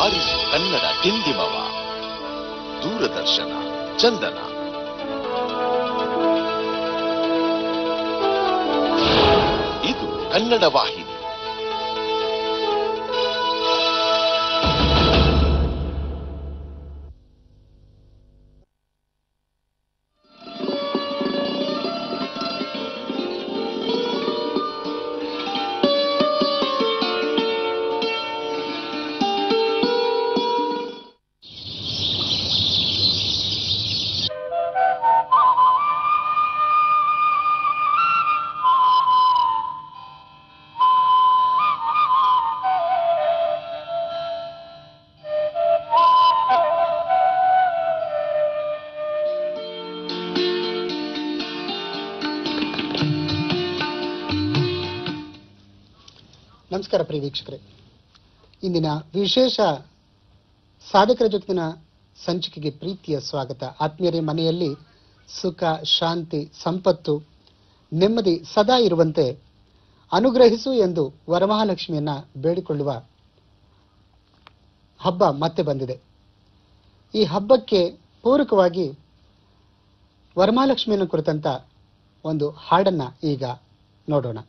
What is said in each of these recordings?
ಬಾರಿಸು ಕನ್ನಡ ಡಿಂಡಿಮವ. ದೂರದರ್ಶನ ಚಂದನ. ಇದು ಕನ್ನಡ ವಾಹಿನಿ. ನಮಸ್ಕಾರ ಪ್ರಿಯ ವೀಕ್ಷಕರೇ, ಇಂದಿನ ವಿಶೇಷ ಸಾಧಕರ ಜೊತೆಗಿನ ಸಂಚಿಕೆಗೆ ಪ್ರೀತಿಯ ಸ್ವಾಗತ. ಆತ್ಮೀಯರೇ, ಮನೆಯಲ್ಲಿ ಸುಖ, ಶಾಂತಿ, ಸಂಪತ್ತು, ನೆಮ್ಮದಿ ಸದಾ ಇರುವಂತೆ ಅನುಗ್ರಹಿಸು ಎಂದು ವರಮಹಾಲಕ್ಷ್ಮಿಯನ್ನ ಬೇಡಿಕೊಳ್ಳುವ ಹಬ್ಬ ಮತ್ತೆ ಬಂದಿದೆ. ಈ ಹಬ್ಬಕ್ಕೆ ಪೂರಕವಾಗಿ ವರಮಹಾಲಕ್ಷ್ಮಿಯನ್ನು ಕುರಿತಂತ ಒಂದು ಹಾಡನ್ನ ಈಗ ನೋಡೋಣ.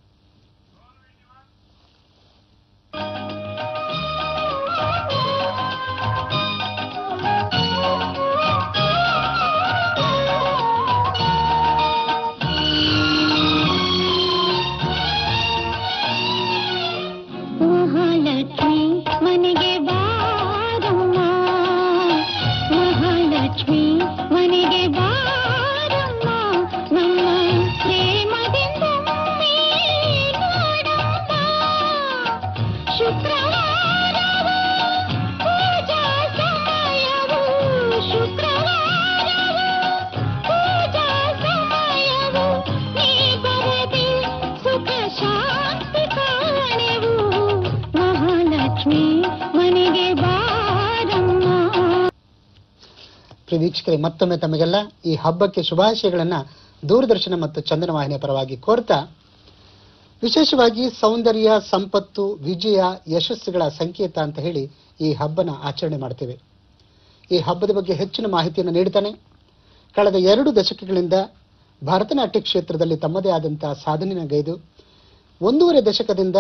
ವೀಕ್ಷಕರೇ, ಮತ್ತೊಮ್ಮೆ ತಮಗೆಲ್ಲ ಈ ಹಬ್ಬಕ್ಕೆ ಶುಭಾಶಯಗಳನ್ನ ದೂರದರ್ಶನ ಮತ್ತು ಚಂದನ ವಾಹಿನಿಯ ಪರವಾಗಿ ಕೋರ್ತಾ, ವಿಶೇಷವಾಗಿ ಸೌಂದರ್ಯ, ಸಂಪತ್ತು, ವಿಜಯ, ಯಶಸ್ಸುಗಳ ಸಂಕೇತ ಅಂತ ಹೇಳಿ ಈ ಹಬ್ಬನ ಆಚರಣೆ ಮಾಡ್ತೇವೆ. ಈ ಹಬ್ಬದ ಬಗ್ಗೆ ಹೆಚ್ಚಿನ ಮಾಹಿತಿಯನ್ನು ನೀಡುತ್ತಾನೆ ಕಳೆದ 2 ದಶಕಗಳಿಂದ ಭರತನಾಟ್ಯ ಕ್ಷೇತ್ರದಲ್ಲಿ ತಮ್ಮದೇ ಆದಂತಹ ಸಾಧನೆಯನ್ನು ಗೈದು 1.5 ದಶಕದಿಂದ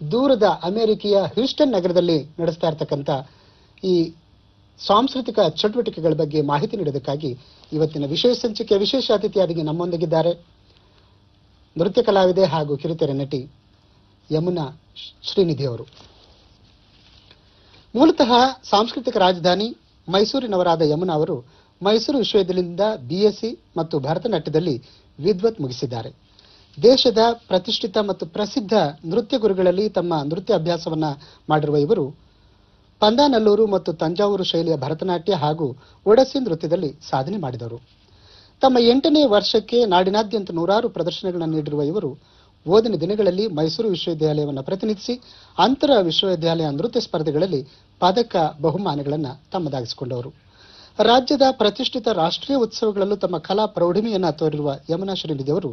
ದೂರದ ಅಮೆರಿಕೆಯ ಹ್ಯೂಸ್ಟನ್ ನಗರದಲ್ಲಿ ನಡೆಸ್ತಾ ಇರತಕ್ಕಂಥ ಈ ಸಾಂಸ್ಕೃತಿಕ ಚಟುವಟಿಕೆಗಳ ಬಗ್ಗೆ ಮಾಹಿತಿ ನೀಡೋದಕ್ಕಾಗಿ ಇವತ್ತಿನ ವಿಶೇಷ ಸಂಚಿಕೆಯ ವಿಶೇಷ ಅತಿಥಿಯಾಗಿ ನಮ್ಮೊಂದಿಗಿದ್ದಾರೆ ನೃತ್ಯ ಕಲಾವಿದೆ ಹಾಗೂ ಕಿರುತೆರೆ ನಟಿ ಯಮುನಾ ಶ್ರೀನಿಧಿ ಅವರು. ಮೂಲತಃ ಸಾಂಸ್ಕೃತಿಕ ರಾಜಧಾನಿ ಮೈಸೂರಿನವರಾದ ಯಮುನಾ ಅವರು ಮೈಸೂರು ವಿಶ್ವವಿದ್ಯಾಲಯದಿಂದ BSc ಮತ್ತು ಭರತನಾಟ್ಯದಲ್ಲಿ ವಿದ್ವತ್ ಮುಗಿಸಿದ್ದಾರೆ. ದೇಶದ ಪ್ರತಿಷ್ಠಿತ ಮತ್ತು ಪ್ರಸಿದ್ಧ ನೃತ್ಯ ಗುರುಗಳಲ್ಲಿ ತಮ್ಮ ನೃತ್ಯ ಅಭ್ಯಾಸವನ್ನ ಮಾಡಿರುವ ಇವರು ಪಂದಾನಲ್ಲೂರು ಮತ್ತು ತಂಜಾವೂರು ಶೈಲಿಯ ಭರತನಾಟ್ಯ ಹಾಗೂ ಒಡಸಿ ನೃತ್ಯದಲ್ಲಿ ಸಾಧನೆ ಮಾಡಿದವರು. ತಮ್ಮ 8ನೇ ವರ್ಷಕ್ಕೆ ನಾಡಿನಾದ್ಯಂತ 100 ಪ್ರದರ್ಶನಗಳನ್ನು ನೀಡಿರುವ ಇವರು ಓದಿನ ದಿನಗಳಲ್ಲಿ ಮೈಸೂರು ವಿಶ್ವವಿದ್ಯಾಲಯವನ್ನು ಪ್ರತಿನಿಧಿಸಿ ಅಂತರ ವಿಶ್ವವಿದ್ಯಾಲಯ ನೃತ್ಯ ಸ್ಪರ್ಧೆಗಳಲ್ಲಿ ಪದಕ ಬಹುಮಾನಗಳನ್ನು ತಮ್ಮದಾಗಿಸಿಕೊಂಡವರು. ರಾಜ್ಯದ ಪ್ರತಿಷ್ಠಿತ ರಾಷ್ಟ್ರೀಯ ಉತ್ಸವಗಳಲ್ಲೂ ತಮ್ಮ ಕಲಾ ಪ್ರೌಢಿಮೆಯನ್ನ ತೋರಿರುವ ಯಮುನಾ ಶ್ರೀನಿಧಿ ಅವರು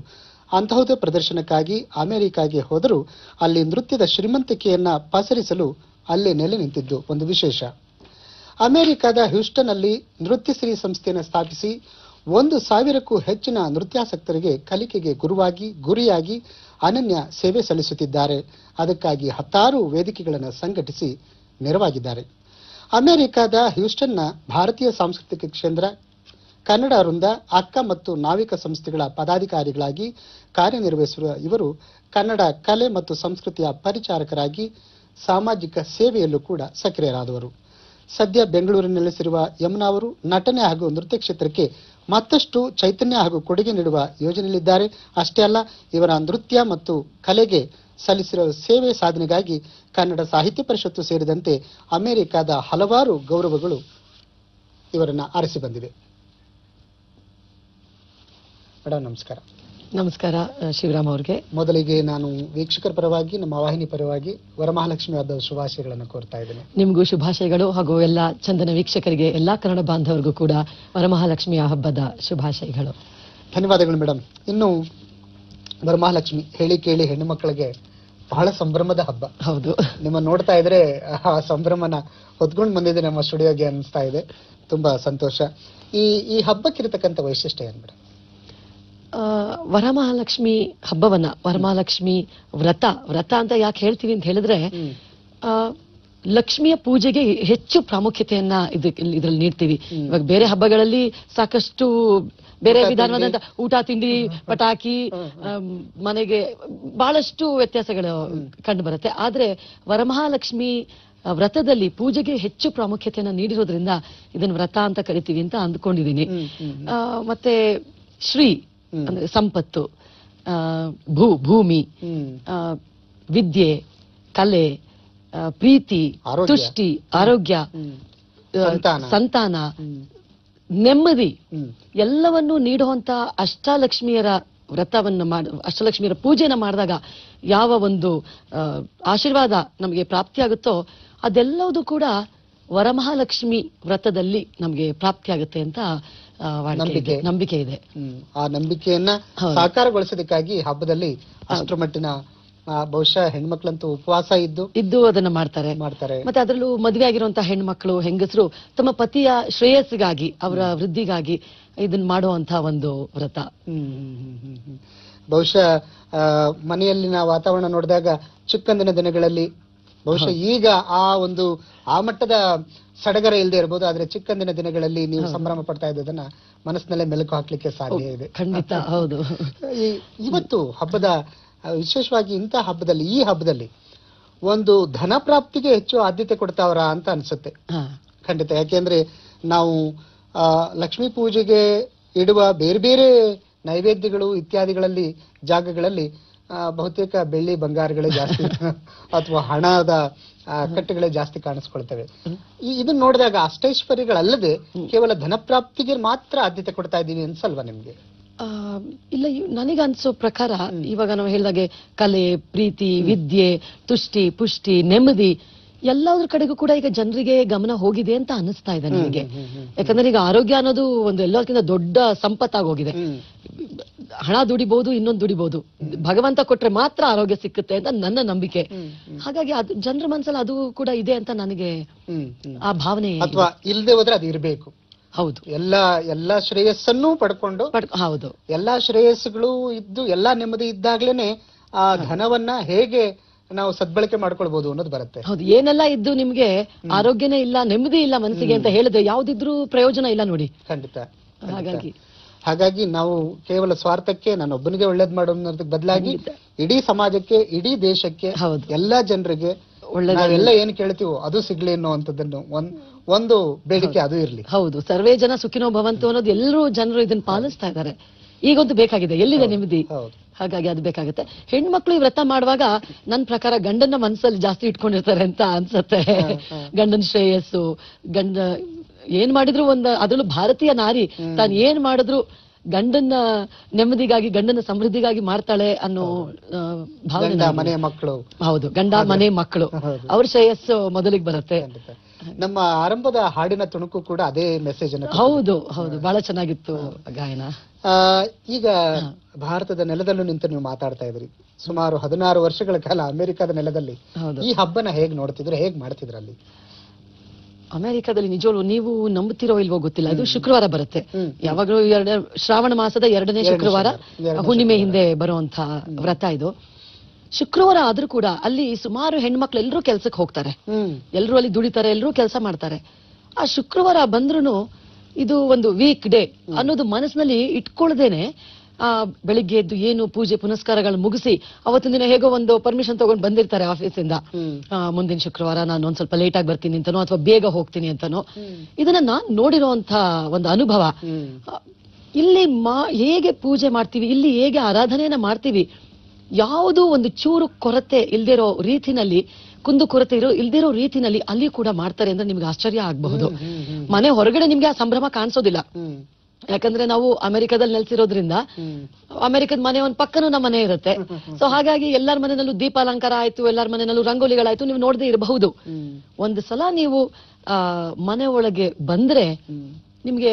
ಅಂತಹುದೇ ಪ್ರದರ್ಶನಕ್ಕಾಗಿ ಅಮೆರಿಕಾಗೆ ಹೋದರೂ ಅಲ್ಲಿ ನೃತ್ಯದ ಶ್ರೀಮಂತಿಕೆಯನ್ನ ಪಸರಿಸಲು ಅಲ್ಲೇ ನೆಲೆ ನಿಂತಿದ್ದು ಒಂದು ವಿಶೇಷ. ಅಮೆರಿಕದ ಹ್ಯೂಸ್ಟನ್ ಅಲ್ಲಿ ನೃತ್ಯಶ್ರೀ ಸಂಸ್ಥೆಯನ್ನು ಸ್ಥಾಪಿಸಿ 1,000ಕ್ಕೂ ಹೆಚ್ಚಿನ ನೃತ್ಯಾಸಕ್ತರಿಗೆ ಕಲಿಕೆಗೆ ಗುರಿಯಾಗಿ ಅನನ್ಯ ಸೇವೆ ಸಲ್ಲಿಸುತ್ತಿದ್ದಾರೆ. ಅದಕ್ಕಾಗಿ 10 ವೇದಿಕೆಗಳನ್ನು ಸಂಘಟಿಸಿ ನೆರವಾಗಿದ್ದಾರೆ. ಅಮೆರಿಕದ ಹ್ಯೂಸ್ಟನ್ನ ಭಾರತೀಯ ಸಾಂಸ್ಕೃತಿಕ ಕೇಂದ್ರ ಕನ್ನಡ ವೃಂದ, ಅಕ್ಕ ಮತ್ತು ನಾವಿಕ ಸಂಸ್ಥೆಗಳ ಪದಾಧಿಕಾರಿಗಳಾಗಿ ಕಾರ್ಯನಿರ್ವಹಿಸಿರುವ ಇವರು ಕನ್ನಡ ಕಲೆ ಮತ್ತು ಸಂಸ್ಕೃತಿಯ ಪರಿಚಾರಕರಾಗಿ ಸಾಮಾಜಿಕ ಸೇವೆಯಲ್ಲೂ ಕೂಡ ಸಕ್ರಿಯರಾದವರು. ಸದ್ಯ ಬೆಂಗಳೂರಿನಲ್ಲಿ ನೆಲೆಸಿರುವ ಯಮುನಾ ಅವರು ನಟನೆ ಹಾಗೂ ನೃತ್ಯ ಕ್ಷೇತ್ರಕ್ಕೆ ಮತ್ತಷ್ಟು ಚೈತನ್ಯ ಹಾಗೂ ಕೊಡುಗೆ ನೀಡುವ ಯೋಜನೆಯಲ್ಲಿದ್ದಾರೆ. ಅಷ್ಟೇ ಅಲ್ಲ, ಇವರ ನೃತ್ಯ ಮತ್ತು ಕಲೆಗೆ ಸಲ್ಲಿಸಿರುವ ಸೇವೆ ಸಾಧನೆಗಾಗಿ ಕನ್ನಡ ಸಾಹಿತ್ಯ ಪರಿಷತ್ತು ಸೇರಿದಂತೆ ಅಮೆರಿಕದ ಹಲವಾರು ಗೌರವಗಳು ಇವರನ್ನ ಆರಿಸಿ ಬಂದಿವೆ. ಮೇಡಮ್ ನಮಸ್ಕಾರ. ನಮಸ್ಕಾರ ಶಿವರಾಮ್ ಅವ್ರಿಗೆ. ಮೊದಲಿಗೆ ನಾನು ವೀಕ್ಷಕರ ಪರವಾಗಿ, ನಮ್ಮ ವಾಹಿನಿ ಪರವಾಗಿ ವರಮಹಾಲಕ್ಷ್ಮಿ ಹಬ್ಬದ ಶುಭಾಶಯಗಳನ್ನು ಕೋರ್ತಾ ಇದ್ದೇನೆ. ನಿಮಗೂ ಶುಭಾಶಯಗಳು ಹಾಗೂ ಎಲ್ಲ ಚಂದನ ವೀಕ್ಷಕರಿಗೆ, ಎಲ್ಲಾ ಕನ್ನಡ ಬಾಂಧವರಿಗೂ ಕೂಡ ವರಮಹಾಲಕ್ಷ್ಮಿಯ ಹಬ್ಬದ ಶುಭಾಶಯಗಳು. ಧನ್ಯವಾದಗಳು ಮೇಡಮ್. ಇನ್ನು ವರಮಹಾಲಕ್ಷ್ಮಿ ಹೇಳಿ ಕೇಳಿ ಹೆಣ್ಣು ಮಕ್ಕಳಿಗೆ ಬಹಳ ಸಂಭ್ರಮದ ಹಬ್ಬ. ಹೌದು. ನಿಮ್ಮ ನೋಡ್ತಾ ಇದ್ರೆ ಆ ಸಂಭ್ರಮನ ಹೊತ್ಕೊಂಡು ಬಂದಿದೆ ನಮ್ಮ ಸ್ಟುಡಿಯೋಗೆ ಅನಿಸ್ತಾ ಇದೆ. ತುಂಬಾ ಸಂತೋಷ. ಈ ಹಬ್ಬಕ್ಕಿರತಕ್ಕಂಥ ವೈಶಿಷ್ಟ್ಯ ಏನ್ ಮೇಡಮ್? ವರಮಹಾಲಕ್ಷ್ಮಿ ಹಬ್ಬವನ್ನ, ವರಮಹಾಲಕ್ಷ್ಮಿ ವ್ರತ ಅಂತ ಯಾಕೆ ಹೇಳ್ತೀವಿ ಅಂತ ಹೇಳಿದ್ರೆ, ಲಕ್ಷ್ಮಿಯ ಪೂಜೆಗೆ ಹೆಚ್ಚು ಪ್ರಾಮುಖ್ಯತೆಯನ್ನ ಇದ್ರಲ್ಲಿ ನೀಡ್ತೀವಿ. ಇವಾಗ ಬೇರೆ ಹಬ್ಬಗಳಲ್ಲಿ ಸಾಕಷ್ಟು ಬೇರೆ ವಿಧಾನವಾದಂತ ಊಟ ತಿಂಡಿ ಪಟಾಕಿ ಮನೆಗೆ ಬಹಳಷ್ಟು ವ್ಯತ್ಯಾಸಗಳು ಕಂಡು ಬರುತ್ತೆ. ಆದ್ರೆ ವರಮಹಾಲಕ್ಷ್ಮಿ ವ್ರತದಲ್ಲಿ ಪೂಜೆಗೆ ಹೆಚ್ಚು ಪ್ರಾಮುಖ್ಯತೆಯನ್ನ ನೀಡಿರೋದ್ರಿಂದ ಇದನ್ನ ವ್ರತ ಅಂತ ಕರಿತೀವಿ ಅಂತ ಅಂದ್ಕೊಂಡಿದೀನಿ. ಮತ್ತೆ ಶ್ರೀ ಅಂದ್ರೆ ಸಂಪತ್ತು, ಭೂಮಿ, ವಿದ್ಯೆ, ಕಲೆ, ಪ್ರೀತಿ, ತುಷ್ಟಿ, ಆರೋಗ್ಯ, ಸಂತಾನ, ನೆಮ್ಮದಿ ಎಲ್ಲವನ್ನೂ ನೀಡುವಂತ ಅಷ್ಟಲಕ್ಷ್ಮಿಯರ ಅಷ್ಟಲಕ್ಷ್ಮಿಯರ ಪೂಜೆನ ಮಾಡಿದಾಗ ಯಾವ ಒಂದು ಆಶೀರ್ವಾದ ನಮಗೆ ಪ್ರಾಪ್ತಿಯಾಗುತ್ತೋ ಅದೆಲ್ಲವೂ ಕೂಡ ವರಮಹಾಲಕ್ಷ್ಮಿ ವ್ರತದಲ್ಲಿ ನಮಗೆ ಪ್ರಾಪ್ತಿಯಾಗುತ್ತೆ ಅಂತ ನಂಬಿಕೆ ಇದೆ. ಆ ನಂಬಿಕೆಯನ್ನ ಸಾಕಾರಗೊಳಿಸೋದಕ್ಕಾಗಿ ಹಬ್ಬದಲ್ಲಿ ಅಷ್ಟರ ಮಟ್ಟಿನ ಬಹುಶಃ ಹೆಣ್ಮಕ್ಳಂತೂ ಉಪವಾಸ ಇದ್ದು ಅದನ್ನ ಮಾಡ್ತಾರೆ. ಮತ್ತೆ ಅದರಲ್ಲೂ ಮದುವೆ ಆಗಿರುವಂತಹ ಹೆಣ್ಮಕ್ಳು, ಹೆಂಗಸರು ತಮ್ಮ ಪತಿಯ ಶ್ರೇಯಸ್ಸಿಗಾಗಿ, ಅವರ ವೃದ್ಧಿಗಾಗಿ ಇದನ್ನ ಮಾಡುವಂತಹ ಒಂದು ವ್ರತ. ಬಹುಶಃ ಮನೆಯಲ್ಲಿನ ವಾತಾವರಣ ನೋಡಿದಾಗ ಚಿಕ್ಕಂದಿನ ದಿನಗಳಲ್ಲಿ ಬಹುಶಃ ಈಗ ಆ ಮಟ್ಟದ ಸಡಗರ ಇಲ್ಲದೆ ಇರಬಹುದು, ಆದ್ರೆ ಚಿಕ್ಕಂದಿನ ದಿನಗಳಲ್ಲಿ ನೀವು ಸಂಭ್ರಮ ಪಡ್ತಾ ಇದ್ದದನ್ನ ಮನಸ್ಸಿನಲ್ಲೇ ಮೆಲುಕು ಹಾಕ್ಲಿಕ್ಕೆ ಸಾಧ್ಯ ಇದೆ. ಖಂಡಿತ ಹೌದು. ಇವತ್ತು ಹಬ್ಬದ ವಿಶೇಷವಾಗಿ ಇಂತಹ ಹಬ್ಬದಲ್ಲಿ, ಈ ಹಬ್ಬದಲ್ಲಿ ಒಂದು ಧನ ಪ್ರಾಪ್ತಿಗೆ ಹೆಚ್ಚು ಆದ್ಯತೆ ಕೊಡ್ತಾವ್ರ ಅಂತ ಅನ್ಸುತ್ತೆ. ಖಂಡಿತ. ಯಾಕೆಂದ್ರೆ ನಾವು ಲಕ್ಷ್ಮೀ ಪೂಜೆಗೆ ಇಡುವ ಬೇರೆ ಬೇರೆ ನೈವೇದ್ಯಗಳು ಇತ್ಯಾದಿಗಳಲ್ಲಿ ಜಾಗಗಳಲ್ಲಿ ಬಹುತೇಕ ಬೆಳ್ಳಿ ಬಂಗಾರಗಳೇ ಜಾಸ್ತಿ ಅಥವಾ ಹಣದ ಕಟ್ಟುಗಳೇ ಜಾಸ್ತಿ ಕಾಣಿಸ್ಕೊಳ್ತವೆ. ಇದನ್ನ ನೋಡಿದಾಗ ಅಷ್ಟೈಶ್ವರ್ಯಗಳಲ್ಲದೆ ಕೇವಲ ಧನ ಪ್ರಾಪ್ತಿಗೆ ಮಾತ್ರ ಆದ್ಯತೆ ಕೊಡ್ತಾ ಇದ್ದೀವಿ ಅನ್ಸಲ್ವಾ ನಿಮ್ಗೆ? ಇಲ್ಲ, ನನಗೆ ಅನ್ಸೋ ಪ್ರಕಾರ ಇವಾಗ ನಾವು ಹೇಳಿದಾಗೆ ಕಲೆ, ಪ್ರೀತಿ, ವಿದ್ಯೆ, ತುಷ್ಟಿ, ಪುಷ್ಟಿ, ನೆಮ್ಮದಿ ಎಲ್ಲದ್ರ ಕಡೆಗೂ ಕೂಡ ಈಗ ಜನರಿಗೆ ಗಮನ ಹೋಗಿದೆ ಅಂತ ಅನಿಸ್ತಾ ಇದೆ ನನಗೆ. ಯಾಕಂದ್ರೆ ಈಗ ಆರೋಗ್ಯ ಅನ್ನೋದು ಒಂದು ಎಲ್ಲಕ್ಕಿಂತ ದೊಡ್ಡ ಸಂಪತ್ತಾಗೋಗಿದೆ. ಹಣ ದುಡಿಬಹುದು, ಇನ್ನೊಂದು ದುಡಿಬಹುದು, ಭಗವಂತ ಕೊಟ್ರೆ ಮಾತ್ರ ಆರೋಗ್ಯ ಸಿಕ್ಕುತ್ತೆ ಅಂತ ನನ್ನ ನಂಬಿಕೆ. ಹಾಗಾಗಿ ಅದು ಜನರ ಮನಸ್ಸಲ್ಲಿ ಅದು ಕೂಡ ಇದೆ ಅಂತ ನನಗೆ ಆ ಭಾವನೆ. ಅಥವಾ ಇಲ್ಲದೆ ಹೋದ್ರೆ ಅದು ಇರಬೇಕು. ಹೌದು. ಎಲ್ಲಾ ಶ್ರೇಯಸ್ಸನ್ನು ಪಡ್ಕೊಂಡು, ಹೌದು, ಎಲ್ಲಾ ಶ್ರೇಯಸ್ಸುಗಳು ಇದ್ದು ಎಲ್ಲಾ ನೆಮ್ಮದಿ ಇದ್ದಾಗ್ಲೇನೆ ಆ ಧನವನ್ನ ಹೇಗೆ ನಾವು ಸದ್ಬಳಕೆ ಮಾಡ್ಕೊಳ್ಬಹುದು ಅನ್ನೋದು ಬರುತ್ತೆ. ಹೌದು. ಏನೆಲ್ಲ ಇದ್ದು ನಿಮ್ಗೆ ಆರೋಗ್ಯನೇ ಇಲ್ಲ, ನೆಮ್ಮದಿ ಇಲ್ಲ ಮನಸ್ಸಿಗೆ ಅಂತ ಹೇಳಿದ್ರೆ ಯಾವ್ದಿದ್ರು ಪ್ರಯೋಜನ ಇಲ್ಲ ನೋಡಿ. ಖಂಡಿತ. ಹಾಗಾಗಿ ನಾವು ಕೇವಲ ಸ್ವಾರ್ಥಕ್ಕೆ ನಾನು ಒಬ್ಬನಿಗೆ ಒಳ್ಳೇದ್ ಮಾಡೋದಕ್ಕೆ ಬದಲಾಗಿ ಇಡೀ ಸಮಾಜಕ್ಕೆ, ಇಡೀ ದೇಶಕ್ಕೆ, ಎಲ್ಲಾ ಜನರಿಗೆ ನಾವೆಲ್ಲ ಏನ್ ಕೇಳ್ತೀವೋ ಅದು ಸಿಗ್ಲಿ ಅನ್ನೋಂಥದ್ದನ್ನು ಒಂದು ಬೇಡಿಕೆ ಅದು ಇರ್ಲಿ. ಹೌದು. ಸರ್ವೇ ಜನ ಸುಖಿನೋ ಭವಂತು ಅನ್ನೋದು ಎಲ್ಲರೂ ಜನರು ಇದನ್ನ ಪಾಲಿಸ್ತಾ ಇದ್ದಾರೆ. ಈಗೊಂದು ಬೇಕಾಗಿದೆ, ಎಲ್ಲಿದೆ ನೆಮ್ಮದಿ? ಹಾಗಾಗಿ ಅದು ಬೇಕಾಗುತ್ತೆ. ಹೆಣ್ಮಕ್ಳು ಈ ವ್ರತ ಮಾಡುವಾಗ ನನ್ನ ಪ್ರಕಾರ ಗಂಡನ ಮನಸ್ಸಲ್ಲಿ ಜಾಸ್ತಿ ಇಟ್ಕೊಂಡಿರ್ತಾರೆ ಅಂತ ಅನ್ಸತ್ತೆ. ಗಂಡನ ಶ್ರೇಯಸ್ಸು, ಗಂಡ ಏನ್ ಮಾಡಿದ್ರು ಅದ್ರಲ್ಲೂ ಭಾರತೀಯ ನಾರಿ ತಾನು ಏನ್ ಮಾಡಿದ್ರು ಗಂಡನ ನೆಮ್ಮದಿಗಾಗಿ, ಗಂಡನ ಸಮೃದ್ಧಿಗಾಗಿ ಮಾಡ್ತಾಳೆ ಅನ್ನೋ ಭಾವನೆ. ಮನೆ ಮಕ್ಕಳು. ಹೌದು, ಗಂಡ ಮನೆ ಮಕ್ಕಳು, ಅವ್ರ ಶ್ರೇಯಸ್ಸು ಮೊದಲಿಗೆ ಬರುತ್ತೆ. ನಮ್ಮ ಆರಂಭದ ಹಾಡಿನ ತುಣುಕು ಕೂಡ ಅದೇ ಮೆಸೇಜ್ ಅನ್ನು. ಹೌದು ಹೌದು, ಬಹಳ ಚೆನ್ನಾಗಿತ್ತು ಗಾಯನ. ಈಗ ಭಾರತದ ನೆಲದಲ್ಲೂ ನಿಂತು ನೀವು ಮಾತಾಡ್ತಾ ಇದ್ರಿ. ಸುಮಾರು 16 ವರ್ಷಗಳ ಕಾಲ ಅಮೆರಿಕದ ನೆಲದಲ್ಲಿ ಈ ಹಬ್ಬನ ಹೇಗ್ ನೋಡ್ತಿದ್ರು, ಹೇಗ್ ಮಾಡ್ತಿದ್ರು ಅಲ್ಲಿ? ಅಮೆರಿಕದಲ್ಲಿ ನಿಜವೂ ನೀವು ನಂಬುತ್ತಿರೋ ಇಲ್ವೋ ಗೊತ್ತಿಲ್ಲ, ಇದು ಶುಕ್ರವಾರ ಬರುತ್ತೆ. ಯಾವಾಗಲೂ ಶ್ರಾವಣ ಮಾಸದ 2ನೇ ಶುಕ್ರವಾರ, ಹುಣ್ಣಿಮೆ ಹಿಂದೆ ಬರುವಂತ ವ್ರತ ಇದು. ಶುಕ್ರವಾರ ಆದ್ರೂ ಕೂಡ ಅಲ್ಲಿ ಸುಮಾರು ಹೆಣ್ಮಕ್ಳು ಎಲ್ಲರೂ ಕೆಲ್ಸಕ್ಕೆ ಹೋಗ್ತಾರೆ, ಎಲ್ಲರೂ ಅಲ್ಲಿ ದುಡಿತಾರೆ, ಎಲ್ಲರೂ ಕೆಲಸ ಮಾಡ್ತಾರೆ. ಆ ಶುಕ್ರವಾರ ಬಂದ್ರು ಇದು ಒಂದು ವೀಕ್ ಡೇ ಅನ್ನೋದು ಮನಸ್ಸಿನಲ್ಲಿ ಇಟ್ಕೊಳ್ದೇನೆ ಬೆಳಿಗ್ಗೆ ಎದ್ದು ಏನು ಪೂಜೆ ಪುನಸ್ಕಾರಗಳು ಮುಗಿಸಿ ಅವತ್ತಿನ ದಿನ ಹೇಗೋ ಒಂದು ಪರ್ಮಿಷನ್ ತಗೊಂಡು ಬಂದಿರ್ತಾರೆ ಆಫೀಸಿಂದ, ಮುಂದಿನ ಶುಕ್ರವಾರ ನಾನು ಒಂದ್ ಸ್ವಲ್ಪ ಲೇಟ್ ಆಗಿ ಬರ್ತೀನಿ ಅಂತನೋ ಅಥವಾ ಬೇಗ ಹೋಗ್ತೀನಿ ಅಂತನೋ. ಇದನ್ನ ನಾನ್ ನೋಡಿರೋಂತ ಒಂದು ಅನುಭವ. ಇಲ್ಲಿ ಹೇಗೆ ಪೂಜೆ ಮಾಡ್ತೀವಿ, ಇಲ್ಲಿ ಹೇಗೆ ಆರಾಧನೆಯನ್ನ ಮಾಡ್ತೀವಿ, ಯಾವುದೋ ಒಂದು ಚೂರು ಕೊರತೆ ಇಲ್ದಿರೋ ರೀತಿನಲ್ಲಿ, ಕುಂದು ಕೊರತೆ ಇಲ್ದಿರೋ ರೀತಿನಲ್ಲಿ ಅಲ್ಲಿ ಕೂಡ ಮಾಡ್ತಾರೆ ಅಂದ್ರೆ ನಿಮ್ಗೆ ಆಶ್ಚರ್ಯ ಆಗಬಹುದು. ಮನೆ ಹೊರಗಡೆ ನಿಮ್ಗೆ ಆ ಸಂಭ್ರಮ ಕಾಣಿಸೋದಿಲ್ಲ, ಯಾಕಂದ್ರೆ ನಾವು ಅಮೆರಿಕದಲ್ಲಿ ನೆಲೆಸಿರೋದ್ರಿಂದ ಅಮೆರಿಕದ ಮನೆ ಒಂದ್ ಪಕ್ಕನೂ ನಮ್ಮ ಮನೆ ಇರುತ್ತೆ. ಸೊ ಹಾಗಾಗಿ ಎಲ್ಲರ ಮನೆಯಲ್ಲೂ ದೀಪಾಲಂಕಾರ ಆಯ್ತು, ಎಲ್ಲರ ಮನೆಯಲ್ಲೂ ರಂಗೋಲಿಗಳಾಯ್ತು, ನೀವು ನೋಡದೆ ಇರಬಹುದು. ಒಂದು ಸಲ ನೀವು ಮನೆ ಒಳಗೆ ಬಂದ್ರೆ ನಿಮ್ಗೆ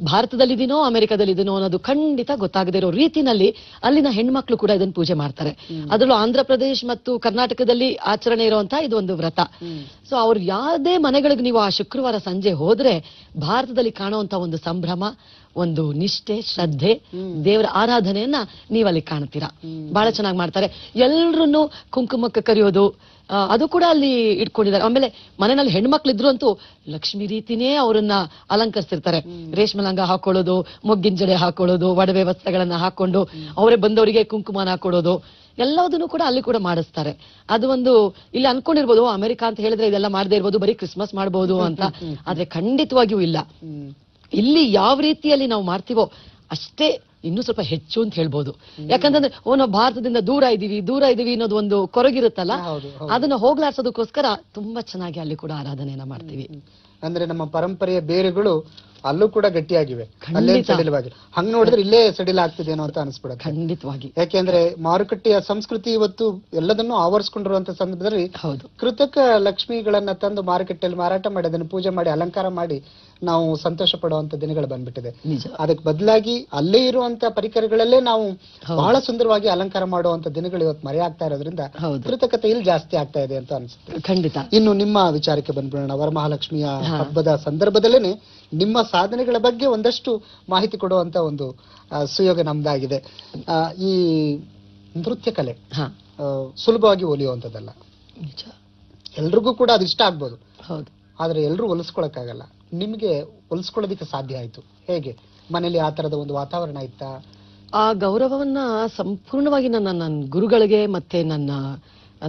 ಭಾರತದಲ್ಲಿದ್ದೀನೋ ಅಮೆರಿಕದಲ್ಲಿದ್ದೀನೋ ಅನ್ನೋದು ಖಂಡಿತ ಗೊತ್ತಾಗದೇ ಇರೋ ರೀತಿನಲ್ಲಿ ಅಲ್ಲಿನ ಹೆಣ್ಮಕ್ಳು ಕೂಡ ಇದನ್ನ ಪೂಜೆ ಮಾಡ್ತಾರೆ. ಅದರಲ್ಲೂ ಆಂಧ್ರ ಪ್ರದೇಶ್ ಮತ್ತು ಕರ್ನಾಟಕದಲ್ಲಿ ಆಚರಣೆ ಇರುವಂತಹ ಇದು ಒಂದು ವ್ರತ. ಸೊ ಅವ್ರು ಯಾವುದೇ ಮನೆಗಳಿಗೆ ನೀವು ಆ ಶುಕ್ರವಾರ ಸಂಜೆ ಹೋದ್ರೆ ಭಾರತದಲ್ಲಿ ಕಾಣುವಂತ ಒಂದು ಸಂಭ್ರಮ, ಒಂದು ನಿಷ್ಠೆ, ಶ್ರದ್ಧೆ, ದೇವರ ಆರಾಧನೆಯನ್ನ ನೀವಲ್ಲಿ ಕಾಣ್ತೀರಾ. ಬಹಳ ಚೆನ್ನಾಗಿ ಮಾಡ್ತಾರೆ. ಎಲ್ರನ್ನೂ ಕುಂಕುಮಕ್ಕೆ ಕರೆಯೋದು ಅದು ಕೂಡ ಅಲ್ಲಿ ಇಟ್ಕೊಂಡಿದ್ದಾರೆ. ಆಮೇಲೆ ಮನೆಯಲ್ಲಿ ಹೆಣ್ಮಕ್ಳು ಇದ್ರು ಅಂತೂ ಲಕ್ಷ್ಮಿ ರೀತಿನೇ ಅವರನ್ನ ಅಲಂಕರಿಸಿರ್ತಾರೆ. ರೇಷ್ಮೆ ಲಂಗ ಹಾಕೊಳ್ಳೋದು, ಮೊಗ್ಗಿನ ಜಡೆ ಹಾಕೊಳ್ಳೋದು, ಒಡವೆ ವಸ್ತ್ರಗಳನ್ನ ಹಾಕೊಂಡು ಅವರೇ ಬಂದವರಿಗೆ ಕುಂಕುಮನ ಹಾಕೊಡೋದು ಎಲ್ಲದನ್ನು ಕೂಡ ಅಲ್ಲಿ ಕೂಡ ಮಾಡಿಸ್ತಾರೆ. ಅದು ಒಂದು ಇಲ್ಲಿ ಅನ್ಕೊಂಡಿರ್ಬೋದು ಅಮೆರಿಕ ಅಂತ ಹೇಳಿದ್ರೆ ಇದೆಲ್ಲ ಮಾಡದೇ ಇರ್ಬೋದು, ಬರೀ ಕ್ರಿಸ್ಮಸ್ ಮಾಡಬಹುದು ಅಂತ. ಆದ್ರೆ ಖಂಡಿತವಾಗಿಯೂ ಇಲ್ಲ. ಇಲ್ಲಿ ಯಾವ ರೀತಿಯಲ್ಲಿ ನಾವು ಮಾಡ್ತೀವೋ ಅಷ್ಟೇ ಇನ್ನೂ ಸ್ವಲ್ಪ ಹೆಚ್ಚು ಅಂತ ಹೇಳ್ಬೋದು. ಯಾಕಂತಂದ್ರೆ ನಾವು ಭಾರತದಿಂದ ದೂರ ಇದೀವಿ ಅನ್ನೋದು ಒಂದು ಕೊರಗಿರುತ್ತಲ್ಲ, ಅದನ್ನ ಹೋಗ್ಲಾಡ್ಸೋದಕ್ಕೋಸ್ಕರ ತುಂಬಾ ಚೆನ್ನಾಗಿ ಅಲ್ಲಿ ಕೂಡ ಆರಾಧನೆಯನ್ನ ಮಾಡ್ತೀವಿ. ಅಂದ್ರೆ ನಮ್ಮ ಪರಂಪರೆಯ ಬೇರುಗಳು ಅಲ್ಲೂ ಕೂಡ ಗಟ್ಟಿಯಾಗಿವೆ, ಅಲ್ಲೇ ಸಡಿಲವಾಗಿ. ಹಂಗ್ ನೋಡಿದ್ರೆ ಇಲ್ಲೇ ಸಡಿಲ ಆಗ್ತಿದೇನೋ ಅಂತ ಅನಿಸ್ಬಿಡುತ್ತೆ ಖಂಡಿತವಾಗಿ. ಯಾಕೆಂದ್ರೆ ಮಾರುಕಟ್ಟೆಯ ಸಂಸ್ಕೃತಿ ಇವತ್ತು ಎಲ್ಲದನ್ನೂ ಆವರಿಸಿಕೊಂಡಿರುವಂತ ಸಂದರ್ಭದಲ್ಲಿ ಕೃತಕ ಲಕ್ಷ್ಮಿಗಳನ್ನ ತಂದು ಮಾರುಕಟ್ಟೆಯಲ್ಲಿ ಮಾರಾಟ ಮಾಡಿ ಅದನ್ನು ಪೂಜೆ ಮಾಡಿ ಅಲಂಕಾರ ಮಾಡಿ ನಾವು ಸಂತೋಷ ಪಡುವಂತ ದಿನಗಳು ಬಂದ್ಬಿಟ್ಟಿದೆ. ಅದಕ್ಕೆ ಬದಲಾಗಿ ಅಲ್ಲೇ ಇರುವಂತ ಪರಿಕರಗಳಲ್ಲೇ ನಾವು ಬಹಳ ಸುಂದರವಾಗಿ ಅಲಂಕಾರ ಮಾಡುವಂತ ದಿನಗಳು ಇವತ್ತು ಮರೆಯಾಗ್ತಾ ಇರೋದ್ರಿಂದ ಕೃತಕತೆ ಇಲ್ಲಿ ಜಾಸ್ತಿ ಆಗ್ತಾ ಇದೆ ಅಂತ ಅನ್ಸುತ್ತೆ. ಖಂಡಿತ. ಇನ್ನು ನಿಮ್ಮ ವಿಚಾರಕ್ಕೆ ಬಂದ್ಬಿಡೋಣ. ವರಮಹಾಲಕ್ಷ್ಮಿಯ ಹಬ್ಬದ ಸಂದರ್ಭದಲ್ಲೇನೆ ನಿಮ್ಮ ಸಾಧನೆಗಳ ಬಗ್ಗೆ ಒಂದಷ್ಟು ಮಾಹಿತಿ ಕೊಡುವಂತ ಒಂದು ಸುಯೋಗ ನಮ್ದಾಗಿದೆ. ಈ ನೃತ್ಯ ಕಲೆ ಸುಲಭವಾಗಿ ಒಲಿಯುವಂತದ್ದಲ್ಲ. ಎಲ್ರಿಗೂ ಕೂಡ ಅದು ಇಷ್ಟ ಆಗ್ಬೋದು, ಆದ್ರೆ ಎಲ್ರೂ ಹೊಲಿಸ್ಕೊಳಕ್ಕಾಗಲ್ಲ. ನಿಮ್ಗೆ ಹೊಲಿಸ್ಕೊಳ್ಳೋದಿಕ್ಕೆ ಸಾಧ್ಯ ಆಯ್ತು ಹೇಗೆ? ಮನೇಲಿ ಆ ತರದ ಒಂದು ವಾತಾವರಣ ಇತ್ತಾ? ಆ ಗೌರವವನ್ನ ಸಂಪೂರ್ಣವಾಗಿ ನನ್ನ ಗುರುಗಳಿಗೆ ಮತ್ತೆ ನನ್ನ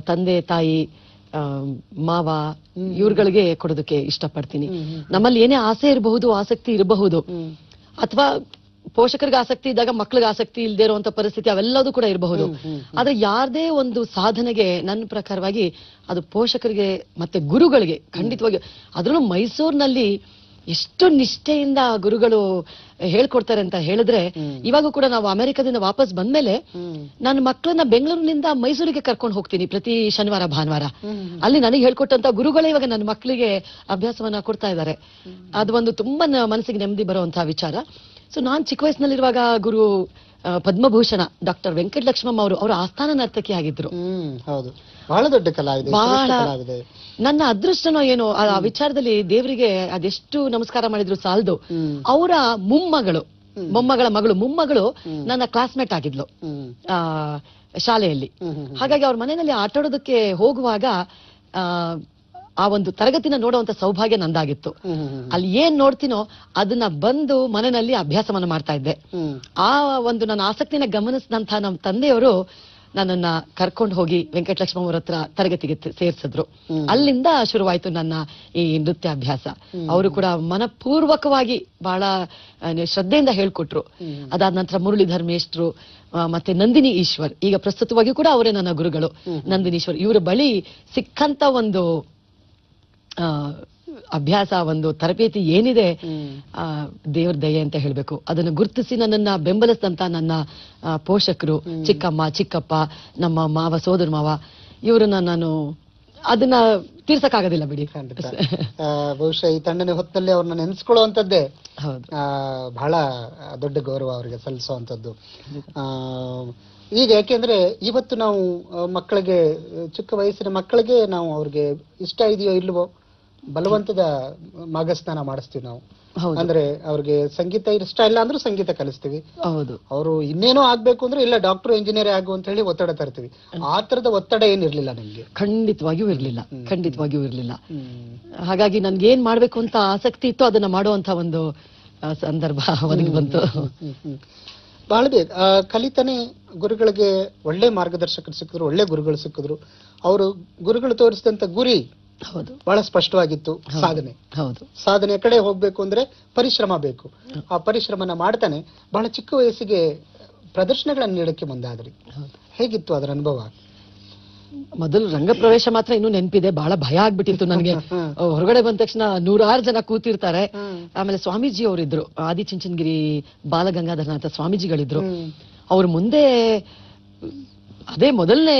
ತಂದೆ ತಾಯಿ ಮಾವ ಇವ್ರುಗಳಿಗೆ ಕೊಡೋದಕ್ಕೆ ಇಷ್ಟಪಡ್ತೀನಿ. ನಮ್ಮಲ್ಲಿ ಏನೇ ಆಸೆ ಇರಬಹುದು, ಆಸಕ್ತಿ ಇರಬಹುದು, ಅಥವಾ ಪೋಷಕರಿಗೆ ಆಸಕ್ತಿ ಇದ್ದಾಗ ಮಕ್ಳಿಗೆ ಆಸಕ್ತಿ ಇಲ್ಲದೆ ಇರುವಂತ ಪರಿಸ್ಥಿತಿ ಅವೆಲ್ಲದೂ ಕೂಡ ಇರಬಹುದು. ಆದ್ರೆ ಯಾರದೇ ಒಂದು ಸಾಧನೆಗೆ ನನ್ನ ಪ್ರಕಾರವಾಗಿ ಅದು ಪೋಷಕರಿಗೆ ಮತ್ತೆ ಗುರುಗಳಿಗೆ ಖಂಡಿತವಾಗಿ, ಅದರಲ್ಲೂ ಮೈಸೂರಿನಲ್ಲಿ ಎಷ್ಟು ನಿಷ್ಠೆಯಿಂದ ಗುರುಗಳು ಹೇಳ್ಕೊಡ್ತಾರೆ ಅಂತ ಹೇಳಿದ್ರೆ, ಇವಾಗ ಕೂಡ ನಾವು ಅಮೆರಿಕದಿಂದ ವಾಪಸ್ ಬಂದ್ಮೇಲೆ ನನ್ನ ಮಕ್ಕಳನ್ನ ಬೆಂಗಳೂರಿನಿಂದ ಮೈಸೂರಿಗೆ ಕರ್ಕೊಂಡು ಹೋಗ್ತೀನಿ ಪ್ರತಿ ಶನಿವಾರ ಭಾನುವಾರ. ಅಲ್ಲಿ ನನಗೆ ಹೇಳ್ಕೊಟ್ಟಂತ ಗುರುಗಳೇ ಇವಾಗ ನನ್ನ ಮಕ್ಕಳಿಗೆ ಅಭ್ಯಾಸವನ್ನ ಕೊಡ್ತಾ ಇದ್ದಾರೆ. ಅದು ಒಂದು ತುಂಬಾ ಮನಸ್ಸಿಗೆ ನೆಮ್ಮದಿ ಬರುವಂತಹ ವಿಚಾರ. ಸೊ ನಾನ್ ಚಿಕ್ಕ ವಯಸ್ಸಿನಲ್ಲಿರುವಾಗ ಗುರು ಪದ್ಮಭೂಷಣ ಡಾಕ್ಟರ್ ವೆಂಕಟಲಕ್ಷ್ಮಮ್ಮ ಅವರು ಆಸ್ಥಾನ ನರ್ತಕಿ ಆಗಿದ್ರು. ಹೌದು, ಬಹಳ ದೊಡ್ಡ ಕಲಾವಿದೆ. ಬಹಳ ನನ್ನ ಅದೃಷ್ಟನೋ ಏನೋ ಆ ವಿಚಾರದಲ್ಲಿ ದೇವರಿಗೆ ಅದೆಷ್ಟು ನಮಸ್ಕಾರ ಮಾಡಿದ್ರು ಸಾಲದು. ಅವರ ಮೊಮ್ಮಗಳ ಮೊಮ್ಮಗಳು ನನ್ನ ಕ್ಲಾಸ್ಮೇಟ್ ಆಗಿದ್ಲು ಶಾಲೆಯಲ್ಲಿ. ಹಾಗಾಗಿ ಅವ್ರ ಮನೆಯಲ್ಲಿ ಆಟಾಡೋದಕ್ಕೆ ಹೋಗುವಾಗ ಆ ಒಂದು ತರಗತಿನ ನೋಡುವಂತ ಸೌಭಾಗ್ಯ ನಂದಾಗಿತ್ತು. ಅಲ್ಲಿ ಏನ್ ನೋಡ್ತೀನೋ ಅದನ್ನ ಬಂದು ಮನೆಯಲ್ಲಿ ಅಭ್ಯಾಸವನ್ನ ಮಾಡ್ತಾ ಇದ್ದೆ. ಆ ಒಂದು ನನ್ನ ಆಸಕ್ತಿನ ಗಮನಿಸಿದಂತ ನಮ್ಮ ತಂದೆಯವರು ನನ್ನನ್ನ ಕರ್ಕೊಂಡು ಹೋಗಿ ವೆಂಕಟಲಕ್ಷ್ಮ ಅವ್ರ ಹತ್ರ ತರಗತಿಗೆ ಸೇರ್ಸಿದ್ರು. ಅಲ್ಲಿಂದ ಶುರುವಾಯ್ತು ನನ್ನ ಈ ನೃತ್ಯ ಅಭ್ಯಾಸ. ಅವರು ಕೂಡ ಮನಪೂರ್ವಕವಾಗಿ ಬಹಳ ಶ್ರದ್ಧೆಯಿಂದ ಹೇಳ್ಕೊಟ್ರು. ಅದಾದ ನಂತರ ಮುರಳೀಧರ್ ಮೇಷ್ಟ್ರು ಮತ್ತೆ ನಂದಿನಿ ಈಶ್ವರ್, ಈಗ ಪ್ರಸ್ತುತವಾಗಿ ಕೂಡ ಅವರೇ ನನ್ನ ಗುರುಗಳು. ನಂದಿನಿ ಈಶ್ವರ್ ಇವರ ಬಳಿ ಸಿಕ್ಕಂತ ಒಂದು ಅಭ್ಯಾಸ, ಒಂದು ತರಬೇತಿ ಏನಿದೆ, ದೇವ್ರ ದಯೆ ಅಂತ ಹೇಳ್ಬೇಕು. ಅದನ್ನು ಗುರುತಿಸಿ ನನ್ನನ್ನ ಬೆಂಬಲಿಸಿದಂತ ನನ್ನ ಪೋಷಕರು, ಚಿಕ್ಕಮ್ಮ, ಚಿಕ್ಕಪ್ಪ, ನಮ್ಮ ಮಾವ, ಸೋದರ ಮಾವ, ಇವರನ್ನ ನಾನು ಅದನ್ನ ತೀರ್ಸಕ್ಕಾಗೋದಿಲ್ಲ ಬಿಡಿ. ಬಹುಶಃ ಈ ತಣ್ಣನೆ ಹೊತ್ತಲ್ಲಿ ಅವ್ರನ್ನ ನೆನೆಸ್ಕೊಳ್ಳುವಂತದ್ದೇ ಬಹಳ ದೊಡ್ಡ ಗೌರವ ಅವರಿಗೆ ಸಲ್ಲಿಸುವಂತದ್ದು. ಈಗ ಯಾಕೆಂದ್ರೆ ಇವತ್ತು ನಾವು ಮಕ್ಕಳಿಗೆ, ಚಿಕ್ಕ ವಯಸ್ಸಿನ ಮಕ್ಕಳಿಗೆ ನಾವು ಅವ್ರಿಗೆ ಇಷ್ಟ ಇದೆಯೋ ಇಲ್ವೋ ಬಲವಂತದ ಮಾಘಸ್ನಾನ ಮಾಡಿಸ್ತೀವಿ ನಾವು. ಅಂದ್ರೆ ಅವ್ರಿಗೆ ಸಂಗೀತ ಇಷ್ಟ ಇಲ್ಲ ಅಂದ್ರೂ ಸಂಗೀತ ಕಲಿಸ್ತೀವಿ. ಅವರು ಇನ್ನೇನೋ ಆಗ್ಬೇಕು ಅಂದ್ರೆ ಇಲ್ಲ ಡಾಕ್ಟರ್ ಇಂಜಿನಿಯರ್ ಆಗು ಅಂತ ಹೇಳಿ ಒತ್ತಡ ತರ್ತೀವಿ. ಆ ತರದ ಒತ್ತಡ ಏನಿರ್ಲಿಲ್ಲ ನಿಮ್ಗೆ? ಖಂಡಿತವಾಗಿಯೂ ಇರ್ಲಿಲ್ಲ. ಹಾಗಾಗಿ ನನ್ಗೆ ಏನ್ ಮಾಡ್ಬೇಕು ಅಂತ ಆಸಕ್ತಿ ಇತ್ತು ಅದನ್ನ ಮಾಡುವಂತ ಒಂದು ಸಂದರ್ಭ ಒದಗಿ ಬಂತು. ಬಹಳ ಬೇಗ ಕಲಿತಾನೆ ಗುರುಗಳಿಗೆ ಒಳ್ಳೆ ಮಾರ್ಗದರ್ಶಕರು ಸಿಕ್ಕಿದ್ರು, ಒಳ್ಳೆ ಗುರುಗಳು ಸಿಕ್ಕಿದ್ರು. ಅವರು ಗುರುಗಳು ತೋರಿಸಿದಂತ ಗುರಿ ಬಹಳ ಸ್ಪಷ್ಟವಾಗಿತ್ತು. ಸಾಧನೆ ಕಡೆ ಹೋಗ್ಬೇಕು ಅಂದ್ರೆ ಪರಿಶ್ರಮ ಬೇಕು. ಆ ಪರಿಶ್ರಮನ ಮಾಡ್ತಾನೆ ಬಹಳ ಚಿಕ್ಕ ವಯಸ್ಸಿಗೆ ಪ್ರದರ್ಶನಗಳನ್ನು ನೀಡಕ್ಕೆ ಮುಂದಾದ್ರಿ. ಹೇಗಿತ್ತು ಅದರ ಅನುಭವ? ಮೊದಲು ರಂಗ ಪ್ರವೇಶ ಮಾತ್ರ ಇನ್ನೂ ನೆನಪಿದೆ. ಬಹಳ ಭಯ ಆಗ್ಬಿಟ್ಟಿತ್ತು ನನಗೆ. ಹೊರಗಡೆ ಬಂದ ತಕ್ಷಣ 100 ಜನ ಕೂತಿರ್ತಾರೆ. ಆಮೇಲೆ ಸ್ವಾಮೀಜಿ ಅವರಿದ್ರು, ಆದಿಚುಂಚನಗಿರಿ ಬಾಲಗಂಗಾಧರನಾಥ ಸ್ವಾಮೀಜಿಗಳಿದ್ರು. ಅವ್ರ ಮುಂದೆ ಅದೇ ಮೊದಲನೇ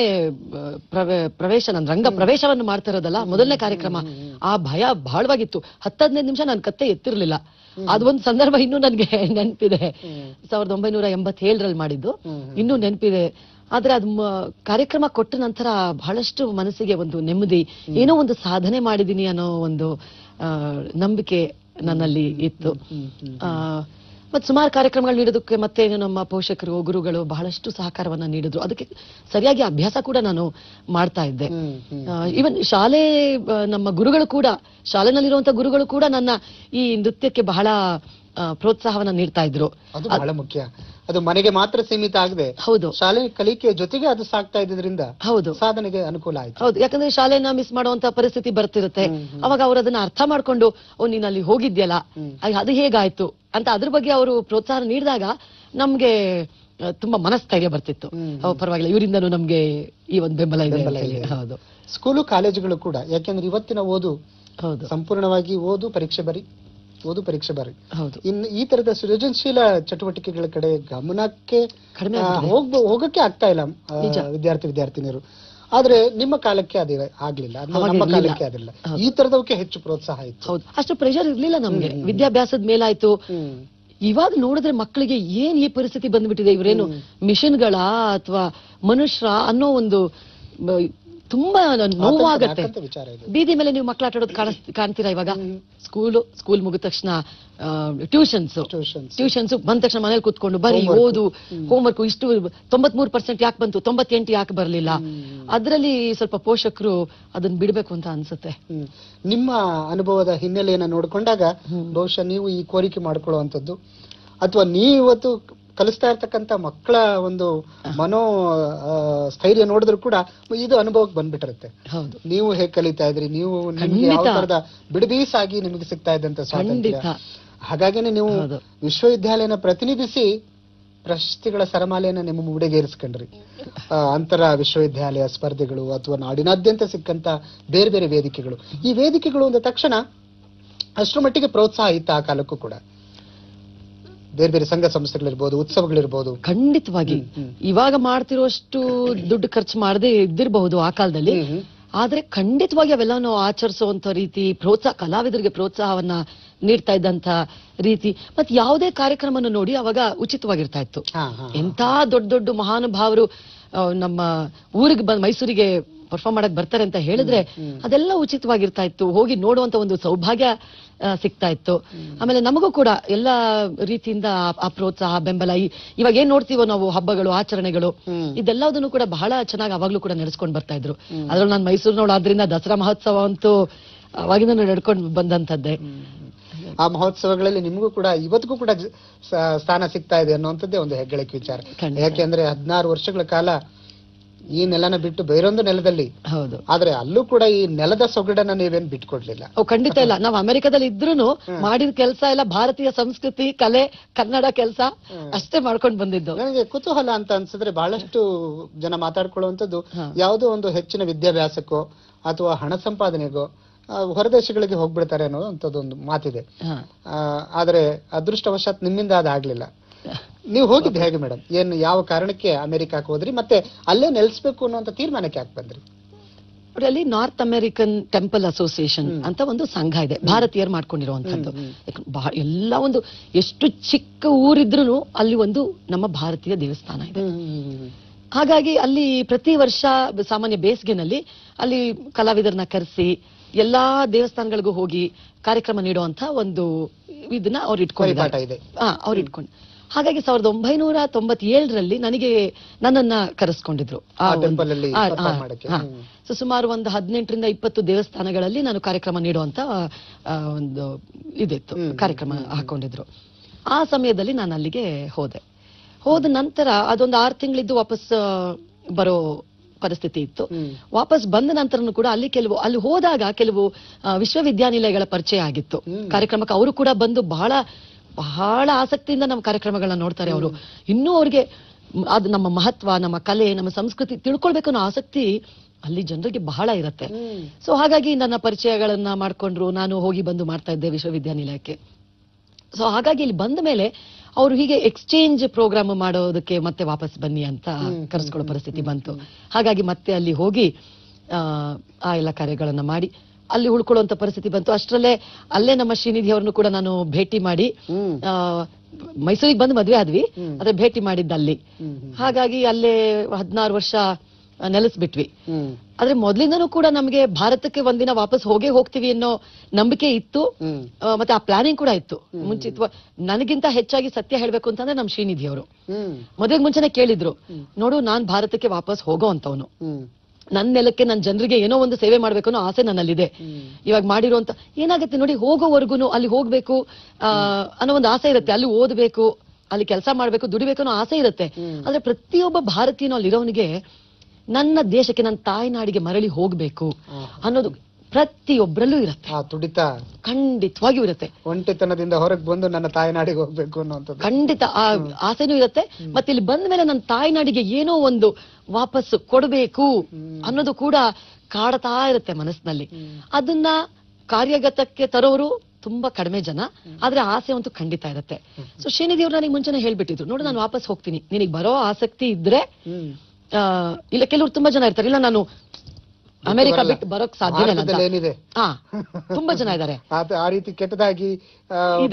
ಪ್ರವೇಶ, ನನ್ನ ರಂಗ ಪ್ರವೇಶವನ್ನು ಮಾಡ್ತಾ ಇರೋದಲ್ಲ, ಮೊದಲನೇ ಕಾರ್ಯಕ್ರಮ. ಆ ಭಯ ಬಹಳವಾಗಿತ್ತು. 10-15 ನಿಮಿಷ ನಾನು ಕತ್ತೆ ಎತ್ತಿರ್ಲಿಲ್ಲ. ಅದೊಂದು ಸಂದರ್ಭ ಇನ್ನೂ ನನ್ಗೆ ನೆನಪಿದೆ. 1987ರಲ್ಲಿ ಮಾಡಿದ್ದು, ಇನ್ನೂ ನೆನಪಿದೆ. ಆದ್ರೆ ಅದು ಕಾರ್ಯಕ್ರಮ ಕೊಟ್ಟ ನಂತರ ಬಹಳಷ್ಟು ಮನಸ್ಸಿಗೆ ಒಂದು ನೆಮ್ಮದಿ, ಏನೋ ಒಂದು ಸಾಧನೆ ಮಾಡಿದೀನಿ ಅನ್ನೋ ಒಂದು ನಂಬಿಕೆ ನನ್ನಲ್ಲಿ ಇತ್ತು. ಮತ್ತೆ ಸುಮಾರು ಕಾರ್ಯಕ್ರಮಗಳು ನೀಡೋದಕ್ಕೆ ಮತ್ತೆ ನಮ್ಮ ಪೋಷಕರು, ಗುರುಗಳು ಬಹಳಷ್ಟು ಸಹಕಾರವನ್ನ ನೀಡಿದ್ರು. ಅದಕ್ಕೆ ಸರಿಯಾಗಿ ಅಭ್ಯಾಸ ಕೂಡ ನಾನು ಮಾಡ್ತಾ ಇದ್ದೆ. ಈವನ್ ಶಾಲೆ, ನಮ್ಮ ಗುರುಗಳು ಕೂಡ, ಶಾಲೆನಲ್ಲಿರುವಂತಹ ಗುರುಗಳು ಕೂಡ ನನ್ನ ಈ ನೃತ್ಯಕ್ಕೆ ಬಹಳ ಪ್ರೋತ್ಸಾಹವನ್ನ ನೀಡ್ತಾ ಇದ್ರು. ಅದು ಬಹಳ ಮುಖ್ಯ. ಅದು ಮನೆಗೆ ಮಾತ್ರ ಸೀಮಿತ ಆಗದೆ, ಹೌದು, ಶಾಲೆ ಕಲಿಕೆಯ ಜೊತೆಗೆ ಅದು ಸಾಗ್ತಾ ಇದ್ರಿಂದ ಹೌದು ಸಾಧನೆಗೆ ಅನುಕೂಲ ಆಯ್ತು. ಹೌದು, ಯಾಕಂದ್ರೆ ಶಾಲೆನ ಮಿಸ್ ಮಾಡುವಂತ ಪರಿಸ್ಥಿತಿ ಬರ್ತಿರುತ್ತೆ. ಅವಾಗ ಅವ್ರು ಅದನ್ನ ಅರ್ಥ ಮಾಡ್ಕೊಂಡು, ನೀನ್ ಅಲ್ಲಿ ಹೋಗಿದ್ಯಲ್ಲ, ಅದು ಹೇಗಾಯ್ತು ಅಂತ ಅದ್ರ ಬಗ್ಗೆ ಅವರು ಪ್ರೋತ್ಸಾಹ ನೀಡಿದಾಗ ನಮ್ಗೆ ತುಂಬಾ ಮನಸ್ಥೈರ್ಯ ಬರ್ತಿತ್ತು. ಪರವಾಗಿಲ್ಲ, ಇವರಿಂದನೂ ನಮ್ಗೆ ಈ ಒಂದು ಬೆಂಬಲ ಇದೆ. ಹೌದು, ಸ್ಕೂಲು ಕಾಲೇಜುಗಳು ಕೂಡ, ಯಾಕೆಂದ್ರೆ ಇವತ್ತಿನ ಓದು ಹೌದು ಸಂಪೂರ್ಣವಾಗಿ ಓದು ಪರೀಕ್ಷೆ ಬರಿ. ಹೌದು, ಇನ್ನು ಈ ತರದ ಸೃಜನಶೀಲ ಚಟುವಟಿಕೆಗಳ ಕಡೆ ಗಮನಕ್ಕೆ ಹೋಗಕ್ಕೆ ಆಗ್ತಾ ಇಲ್ಲ ವಿದ್ಯಾರ್ಥಿನಿಯರು. ಆದ್ರೆ ನಿಮ್ಮ ಕಾಲಕ್ಕೆ ಅದೇ ಆಗ್ಲಿಲ್ಲ, ನಮ್ಮ ಕಾಲಕ್ಕೆ ಅದಿಲ್ಲ. ಈ ತರದವಕ್ಕೆ ಹೆಚ್ಚು ಪ್ರೋತ್ಸಾಹ ಇತ್ತು. ಹೌದು, ಅಷ್ಟು ಪ್ರೆಷರ್ ಇರ್ಲಿಲ್ಲ ನಮ್ಗೆ ವಿದ್ಯಾಭ್ಯಾಸದ ಮೇಲಾಯ್ತು. ಇವಾಗ ನೋಡಿದ್ರೆ ಮಕ್ಕಳಿಗೆ ಏನ್ ಈ ಪರಿಸ್ಥಿತಿ ಬಂದ್ಬಿಟ್ಟಿದೆ, ಇವರೇನು ಮಿಷನ್ಗಳ ಅಥವಾ ಮನುಷ್ಯರ ಅನ್ನೋ ಒಂದು ತುಂಬಾ ನೋವಾಗತ್ತೆ. ಬೀದಿ ಮೇಲೆ ನೀವು ಮಕ್ಳು ಆಟಾಡೋದು ಕಾಣ್ತೀರಾ ಇವಾಗ. ಸ್ಕೂಲ್ ಮುಗಿದ ತಕ್ಷಣ ಟ್ಯೂಷನ್ಸ್ ಬಂದ ತಕ್ಷಣ ಮನೇಲಿ ಕೂತ್ಕೊಂಡು ಬರೀ ಓದು, ಹೋಮ್ವರ್ಕ್. ಇಷ್ಟು 93% ಯಾಕೆ ಬಂತು, 98 ಯಾಕೆ ಬರ್ಲಿಲ್ಲ? ಅದ್ರಲ್ಲಿ ಸ್ವಲ್ಪ ಪೋಷಕರು ಅದನ್ನ ಬಿಡ್ಬೇಕು ಅಂತ ಅನ್ಸುತ್ತೆ. ನಿಮ್ಮ ಅನುಭವದ ಹಿನ್ನೆಲೆಯನ್ನ ನೋಡ್ಕೊಂಡಾಗ ಬಹುಶಃ ನೀವು ಈ ಕೋರಿಕೆ ಮಾಡ್ಕೊಳ್ಳುವಂಥದ್ದು, ಅಥವಾ ನೀವತ್ತು ಕಲಿಸ್ತಾ ಇರ್ತಕ್ಕಂಥ ಮಕ್ಕಳ ಒಂದು ಮನೋ ಸ್ಥೈರ್ಯ ನೋಡಿದ್ರು ಕೂಡ ಇದು ಅನುಭವಕ್ಕೆ ಬಂದ್ಬಿಟ್ಟಿರುತ್ತೆ. ನೀವು ಹೇಗೆ ಕಲಿತಾ ಇದ್ರಿ, ನೀವು ನಿಮ್ಗೆ ಯಾವ ತರದ ಬಿಡುಬೀಸಾಗಿ ನಿಮಗೆ ಸಿಗ್ತಾ ಇದ್ದಂತ ಸ್ವಾತಂತ್ರ್ಯ. ಹಾಗಾಗಿನೇ ನೀವು ವಿಶ್ವವಿದ್ಯಾಲಯನ ಪ್ರತಿನಿಧಿಸಿ ಪ್ರಶಸ್ತಿಗಳ ಸರಮಾಲೆಯನ್ನ ನಿಮ್ಮ ಮುಡಿಗೇರಿಸ್ಕೊಂಡ್ರಿ. ಅಂತರ ವಿಶ್ವವಿದ್ಯಾಲಯ ಸ್ಪರ್ಧೆಗಳು ಅಥವಾ ನಾಡಿನಾದ್ಯಂತ ಸಿಕ್ಕಂತ ಬೇರೆ ಬೇರೆ ವೇದಿಕೆಗಳು. ಈ ವೇದಿಕೆಗಳು ಅಂದ ತಕ್ಷಣ ಅಷ್ಟರ ಮಟ್ಟಿಗೆ ಪ್ರೋತ್ಸಾಹ ಇತ್ತು ಆ ಕಾಲಕ್ಕೂ ಕೂಡ. ಬೇರೆ ಬೇರೆ ಸಂಘ ಸಂಸ್ಥೆಗಳಿರ್ಬೋದು, ಉತ್ಸವಗಳಿರ್ಬೋದು. ಖಂಡಿತವಾಗಿ ಇವಾಗ ಮಾಡ್ತಿರೋಷ್ಟು ದುಡ್ಡು ಖರ್ಚು ಮಾಡದೆ ಇದ್ದಿರಬಹುದು ಆ ಕಾಲದಲ್ಲಿ. ಆದ್ರೆ ಖಂಡಿತವಾಗಿ ಅವೆಲ್ಲವನ್ನು ಆಚರಿಸುವಂತ ರೀತಿ, ಕಲಾವಿದರಿಗೆ ಪ್ರೋತ್ಸಾಹವನ್ನ ನೀಡ್ತಾ ಇದ್ದಂತ ರೀತಿ, ಮತ್ತೆ ಯಾವುದೇ ಕಾರ್ಯಕ್ರಮವನ್ನು ನೋಡಿ ಅವಾಗ ಉಚಿತವಾಗಿರ್ತಾ ಇತ್ತು. ಎಂತ ದೊಡ್ಡ ದೊಡ್ಡ ಮಹಾನುಭಾವರು ನಮ್ಮ ಊರಿಗೆ ಮೈಸೂರಿಗೆ ಪರ್ಫಾರ್ಮ್ ಮಾಡಕ್ ಬರ್ತಾರೆ ಅಂತ ಹೇಳಿದ್ರೆ ಅದೆಲ್ಲ ಉಚಿತವಾಗಿರ್ತಾ ಇತ್ತು. ಹೋಗಿ ನೋಡುವಂತ ಒಂದು ಸೌಭಾಗ್ಯ ಸಿಗ್ತಾ ಇತ್ತು. ಆಮೇಲೆ ನಮಗೂ ಕೂಡ ಎಲ್ಲಾ ರೀತಿಯಿಂದ ಆ ಪ್ರೋತ್ಸಾಹ, ಬೆಂಬಲ. ಇವಾಗ ಏನ್ ನೋಡ್ತೀವೋ ನಾವು ಹಬ್ಬಗಳು, ಆಚರಣೆಗಳು, ಇದೆಲ್ಲದನ್ನು ಕೂಡ ಬಹಳ ಚೆನ್ನಾಗಿ ಅವಾಗ್ಲೂ ಕೂಡ ನಡೆಸ್ಕೊಂಡು ಬರ್ತಾ ಇದ್ರು. ಅದ್ರಲ್ಲಿ ನಾನು ಮೈಸೂರಿನೋಳು ಆದ್ರಿಂದ ದಸರಾ ಮಹೋತ್ಸವ ಅಂತೂ ಅವಾಗಿಂದ ನಡ್ಕೊಂಡು ಬಂದಂತದ್ದೇ. ಆ ಮಹೋತ್ಸವಗಳಲ್ಲಿ ನಿಮಗೂ ಕೂಡ ಇವತ್ತಿಗೂ ಕೂಡ ಸ್ಥಾನ ಸಿಗ್ತಾ ಇದೆ ಅನ್ನುವಂಥದ್ದೇ ಒಂದು ಹೆಗ್ಗಳಿಕೆ ವಿಚಾರ. ಯಾಕೆಂದ್ರೆ 16 ವರ್ಷಗಳ ಕಾಲ ಈ ನೆಲನ ಬಿಟ್ಟು ಬೇರೊಂದು ನೆಲದಲ್ಲಿ, ಹೌದು, ಆದ್ರೆ ಅಲ್ಲೂ ಕೂಡ ಈ ನೆಲದ ಸೊಗಡನ್ನ ನೀವೇನ್ ಬಿಟ್ಕೊಡ್ಲಿಲ್ಲ. ಖಂಡಿತ ಇಲ್ಲ. ನಾವು ಅಮೆರಿಕದಲ್ಲಿ ಇದ್ರೂನು ಮಾಡಿದ ಕೆಲಸ ಎಲ್ಲ ಭಾರತೀಯ ಸಂಸ್ಕೃತಿ, ಕಲೆ, ಕನ್ನಡ ಕೆಲಸ ಅಷ್ಟೇ ಮಾಡ್ಕೊಂಡು ಬಂದಿದ್ದು. ನನಗೆ ಕುತೂಹಲ ಅಂತ ಅನ್ಸಿದ್ರೆ ಬಹಳಷ್ಟು ಜನ ಮಾತಾಡ್ಕೊಳ್ಳುವಂಥದ್ದು ಯಾವುದೋ ಒಂದು ಹೆಚ್ಚಿನ ವಿದ್ಯಾಭ್ಯಾಸಕ್ಕೋ ಅಥವಾ ಹಣ ಸಂಪಾದನೆಗೋ ಹೊರದೇಶಗಳಿಗೆ ಹೋಗ್ಬಿಡ್ತಾರೆ ಅನ್ನೋದಂಥದ್ದೊಂದು ಮಾತಿದೆ. ಆದ್ರೆ ಅದೃಷ್ಟವಶಾತ್ ನಿಮ್ಮಿಂದ ಅದಾಗ್ಲಿಲ್ಲ. ನೀವು ಹೋಗಿದ್ದು ಹೇಗೆ ಮೇಡಮ್? ಯಾವ ಕಾರಣಕ್ಕೆ ಅಮೆರಿಕಕ್ಕೆ ಹೋದ್ರಿ, ಮತ್ತೆ ಅಲ್ಲೇ ನೆಲೆಸ್ಬೇಕು ಅನ್ನುವಂತ ತೀರ್ಮಾನಕ್ಕೆ ಯಾಕೆ ಬಂದ್ರಿ? ಅಲ್ಲಿ ನಾರ್ತ್ ಅಮೆರಿಕನ್ ಟೆಂಪಲ್ ಅಸೋಸಿಯೇಷನ್ ಅಂತ ಒಂದು ಸಂಘ ಇದೆ, ಭಾರತೀಯರು ಮಾಡ್ಕೊಂಡಿರುವಂತದ್ದು. ಎಲ್ಲ ಒಂದು ಎಷ್ಟು ಚಿಕ್ಕ ಊರಿದ್ರು ಅಲ್ಲಿ ಒಂದು ನಮ್ಮ ಭಾರತೀಯ ದೇವಸ್ಥಾನ ಇದೆ. ಹಾಗಾಗಿ ಅಲ್ಲಿ ಪ್ರತಿ ವರ್ಷ ಸಾಮಾನ್ಯ ಬೇಸಿಗೆನಲ್ಲಿ ಅಲ್ಲಿ ಕಲಾವಿದರನ್ನ ಕರೆಸಿ ಎಲ್ಲಾ ದೇವಸ್ಥಾನಗಳಿಗೂ ಹೋಗಿ ಕಾರ್ಯಕ್ರಮ ನೀಡುವಂತ ಒಂದು ಇದನ್ನ ಅವ್ರು ಇಟ್ಕೊಂಡಿದ್ದಾರೆ. ಹಾಗಾಗಿ 1997ರಲ್ಲಿ ನನ್ನನ್ನ ಕರೆಸ್ಕೊಂಡಿದ್ರು. ಸುಮಾರು ಒಂದು 18ರಿಂದ 20 ದೇವಸ್ಥಾನಗಳಲ್ಲಿ ನಾನು ಕಾರ್ಯಕ್ರಮ ನೀಡುವಂತ ಒಂದು ಇದಿತ್ತು, ಕಾರ್ಯಕ್ರಮ ಹಾಕೊಂಡಿದ್ರು. ಆ ಸಮಯದಲ್ಲಿ ನಾನು ಅಲ್ಲಿಗೆ ಹೋದ ನಂತರ ಅದೊಂದು 6 ತಿಂಗಳಿದ್ದು ವಾಪಸ್ ಬರೋ ಪರಿಸ್ಥಿತಿ ಇತ್ತು. ವಾಪಸ್ ಬಂದ ನಂತರನು ಕೂಡ ಅಲ್ಲಿ ಹೋದಾಗ ಕೆಲವು ವಿಶ್ವವಿದ್ಯಾನಿಲಯಗಳ ಪರಿಚಯ ಆಗಿತ್ತು ಕಾರ್ಯಕ್ರಮಕ್ಕೆ. ಅವರು ಕೂಡ ಬಂದು ಬಹಳ ಆಸಕ್ತಿಯಿಂದ ನಮ್ಮ ಕಾರ್ಯಕ್ರಮಗಳನ್ನ ನೋಡ್ತಾರೆ. ಅವರು ಇನ್ನೂ ಅವ್ರಿಗೆ ಅದು ನಮ್ಮ ಮಹತ್ವ, ನಮ್ಮ ಕಲೆ, ನಮ್ಮ ಸಂಸ್ಕೃತಿ ತಿಳ್ಕೊಳ್ಬೇಕು ಅನ್ನೋ ಆಸಕ್ತಿ ಅಲ್ಲಿ ಜನರಿಗೆ ಬಹಳ ಇರುತ್ತೆ. ಸೊ ಹಾಗಾಗಿ ನನ್ನ ಪರಿಚಯಗಳನ್ನ ಮಾಡ್ಕೊಂಡ್ರು. ನಾನು ಹೋಗಿ ಬಂದು ಮಾಡ್ತಾ ಇದ್ದೆ ವಿಶ್ವವಿದ್ಯಾನಿಲಯಕ್ಕೆ. ಸೊ ಹಾಗಾಗಿ ಇಲ್ಲಿ ಬಂದ ಮೇಲೆ ಅವರು ಹೀಗೆ ಎಕ್ಸ್ಚೇಂಜ್ ಪ್ರೋಗ್ರಾಮ್ ಮಾಡೋದಕ್ಕೆ ಮತ್ತೆ ವಾಪಸ್ ಬನ್ನಿ ಅಂತ ಕರೆಸ್ಕೊಳ್ಳೋ ಪರಿಸ್ಥಿತಿ ಬಂತು. ಹಾಗಾಗಿ ಮತ್ತೆ ಅಲ್ಲಿ ಹೋಗಿ ಆ ಎಲ್ಲ ಕಾರ್ಯಗಳನ್ನ ಮಾಡಿ ಅಲ್ಲಿ ಉಳ್ಕೊಳ್ಳುವಂತ ಪರಿಸ್ಥಿತಿ ಬಂತು. ಅಷ್ಟರಲ್ಲೇ ಅಲ್ಲೇ ನಮ್ಮ ಶ್ರೀನಿಧಿ ಅವರನ್ನು ಕೂಡ ನಾನು ಭೇಟಿ ಮಾಡಿ ಮೈಸೂರಿಗೆ ಬಂದು ಮದ್ವೆ ಆದ್ವಿ, ಅದೇ ಭೇಟಿ ಮಾಡಿದ್ದಲ್ಲಿ. ಹಾಗಾಗಿ ಅಲ್ಲೇ 16 ವರ್ಷ ನೆಲೆಸ್ಬಿಟ್ವಿ. ಆದ್ರೆ ಮೊದ್ಲಿಂದನೂ ಕೂಡ ನಮ್ಗೆ ಭಾರತಕ್ಕೆ ಒಂದಿನ ವಾಪಸ್ ಹೋಗ್ತೀವಿ ಅನ್ನೋ ನಂಬಿಕೆ ಇತ್ತು, ಮತ್ತೆ ಆ ಪ್ಲಾನಿಂಗ್ ಕೂಡ ಇತ್ತು ಮುಂಚಿತ. ನನಗಿಂತ ಹೆಚ್ಚಾಗಿ ಸತ್ಯ ಹೇಳ್ಬೇಕು ಅಂತಂದ್ರೆ ನಮ್ ಶ್ರೀನಿಧಿ ಅವರು ಮದ್ವೆಗೆ ಮುಂಚೆನೆ ಕೇಳಿದ್ರು, ನೋಡು ನಾನ್ ಭಾರತಕ್ಕೆ ವಾಪಸ್ ಹೋಗೋ ಅಂತವನು, ನನ್ನ ನೆಲಕ್ಕೆ ನನ್ನ ಜನರಿಗೆ ಏನೋ ಒಂದು ಸೇವೆ ಮಾಡ್ಬೇಕು ಅನ್ನೋ ಆಸೆ ನನ್ನಲ್ಲಿದೆ. ಇವಾಗ ಮಾಡಿರುವಂತ ಏನಾಗುತ್ತೆ ನೋಡಿ, ಹೋಗೋವರೆಗೂ ಅಲ್ಲಿ ಹೋಗ್ಬೇಕು ಅನ್ನೋ ಒಂದು ಆಸೆ ಇರುತ್ತೆ, ಅಲ್ಲಿ ಓದ್ಬೇಕು, ಅಲ್ಲಿ ಕೆಲಸ ಮಾಡ್ಬೇಕು, ದುಡಿಬೇಕು ಅನ್ನೋ ಆಸೆ ಇರುತ್ತೆ. ಆದ್ರೆ ಪ್ರತಿಯೊಬ್ಬ ಭಾರತೀಯನೂ ಅಲ್ಲಿರೋನಿಗೆ ನನ್ನ ದೇಶಕ್ಕೆ, ನನ್ನ ತಾಯ್ನಾಡಿಗೆ ಮರಳಿ ಹೋಗ್ಬೇಕು ಅನ್ನೋದು ಪ್ರತಿಯೊಬ್ಬರಲ್ಲೂ ಇರುತ್ತೆ. ತುಡಿತ ಖಂಡಿತವಾಗಿಯೂ ಇರುತ್ತೆ. ಒಂಟಿತನದಿಂದ ಹೊರಗೆ ಬಂದು ನನ್ನ ತಾಯ್ನಾಡಿಗೆ ಹೋಗ್ಬೇಕು ಅನ್ನೋದು ಖಂಡಿತ ಆ ಆಸೆನೂ ಇರುತ್ತೆ. ಮತ್ತೆ ಇಲ್ಲಿ ಬಂದ ಮೇಲೆ ನನ್ನ ತಾಯ್ನಾಡಿಗೆ ಏನೋ ಒಂದು ವಾಪಸ್ಸು ಕೊಡಬೇಕು ಅನ್ನೋದು ಕೂಡ ಕಾಡ್ತಾ ಇರುತ್ತೆ ಮನಸ್ಸಿನಲ್ಲಿ. ಅದನ್ನ ಕಾರ್ಯಗತಕ್ಕೆ ತರೋರು ತುಂಬಾ ಕಡಿಮೆ ಜನ, ಆದ್ರೆ ಆಸೆ ಅಂತೂ ಖಂಡಿತ ಇರುತ್ತೆ. ಸೊ ಶ್ರೀನಿಧಿ ಅವ್ರು ನನಗೆ ಮುಂಚೆನೆ ಹೇಳ್ಬಿಟ್ಟಿದ್ರು, ನೋಡು ನಾನು ವಾಪಸ್ ಹೋಗ್ತೀನಿ, ನಿನಗೆ ಬರೋ ಆಸಕ್ತಿ ಇದ್ರೆ ಇಲ್ಲ. ಕೆಲವ್ರು ತುಂಬಾ ಜನ ಇರ್ತಾರೆ, ಇಲ್ಲ ನಾನು ಅಮೆರಿಕ ಬಿಟ್ಟು ಬರೋಕ್ ಸಾಧ್ಯ ಏನಿದೆ, ತುಂಬಾ ಜನ ಇದ್ದಾರೆ ಆ ರೀತಿ ಕೆಟ್ಟದಾಗಿ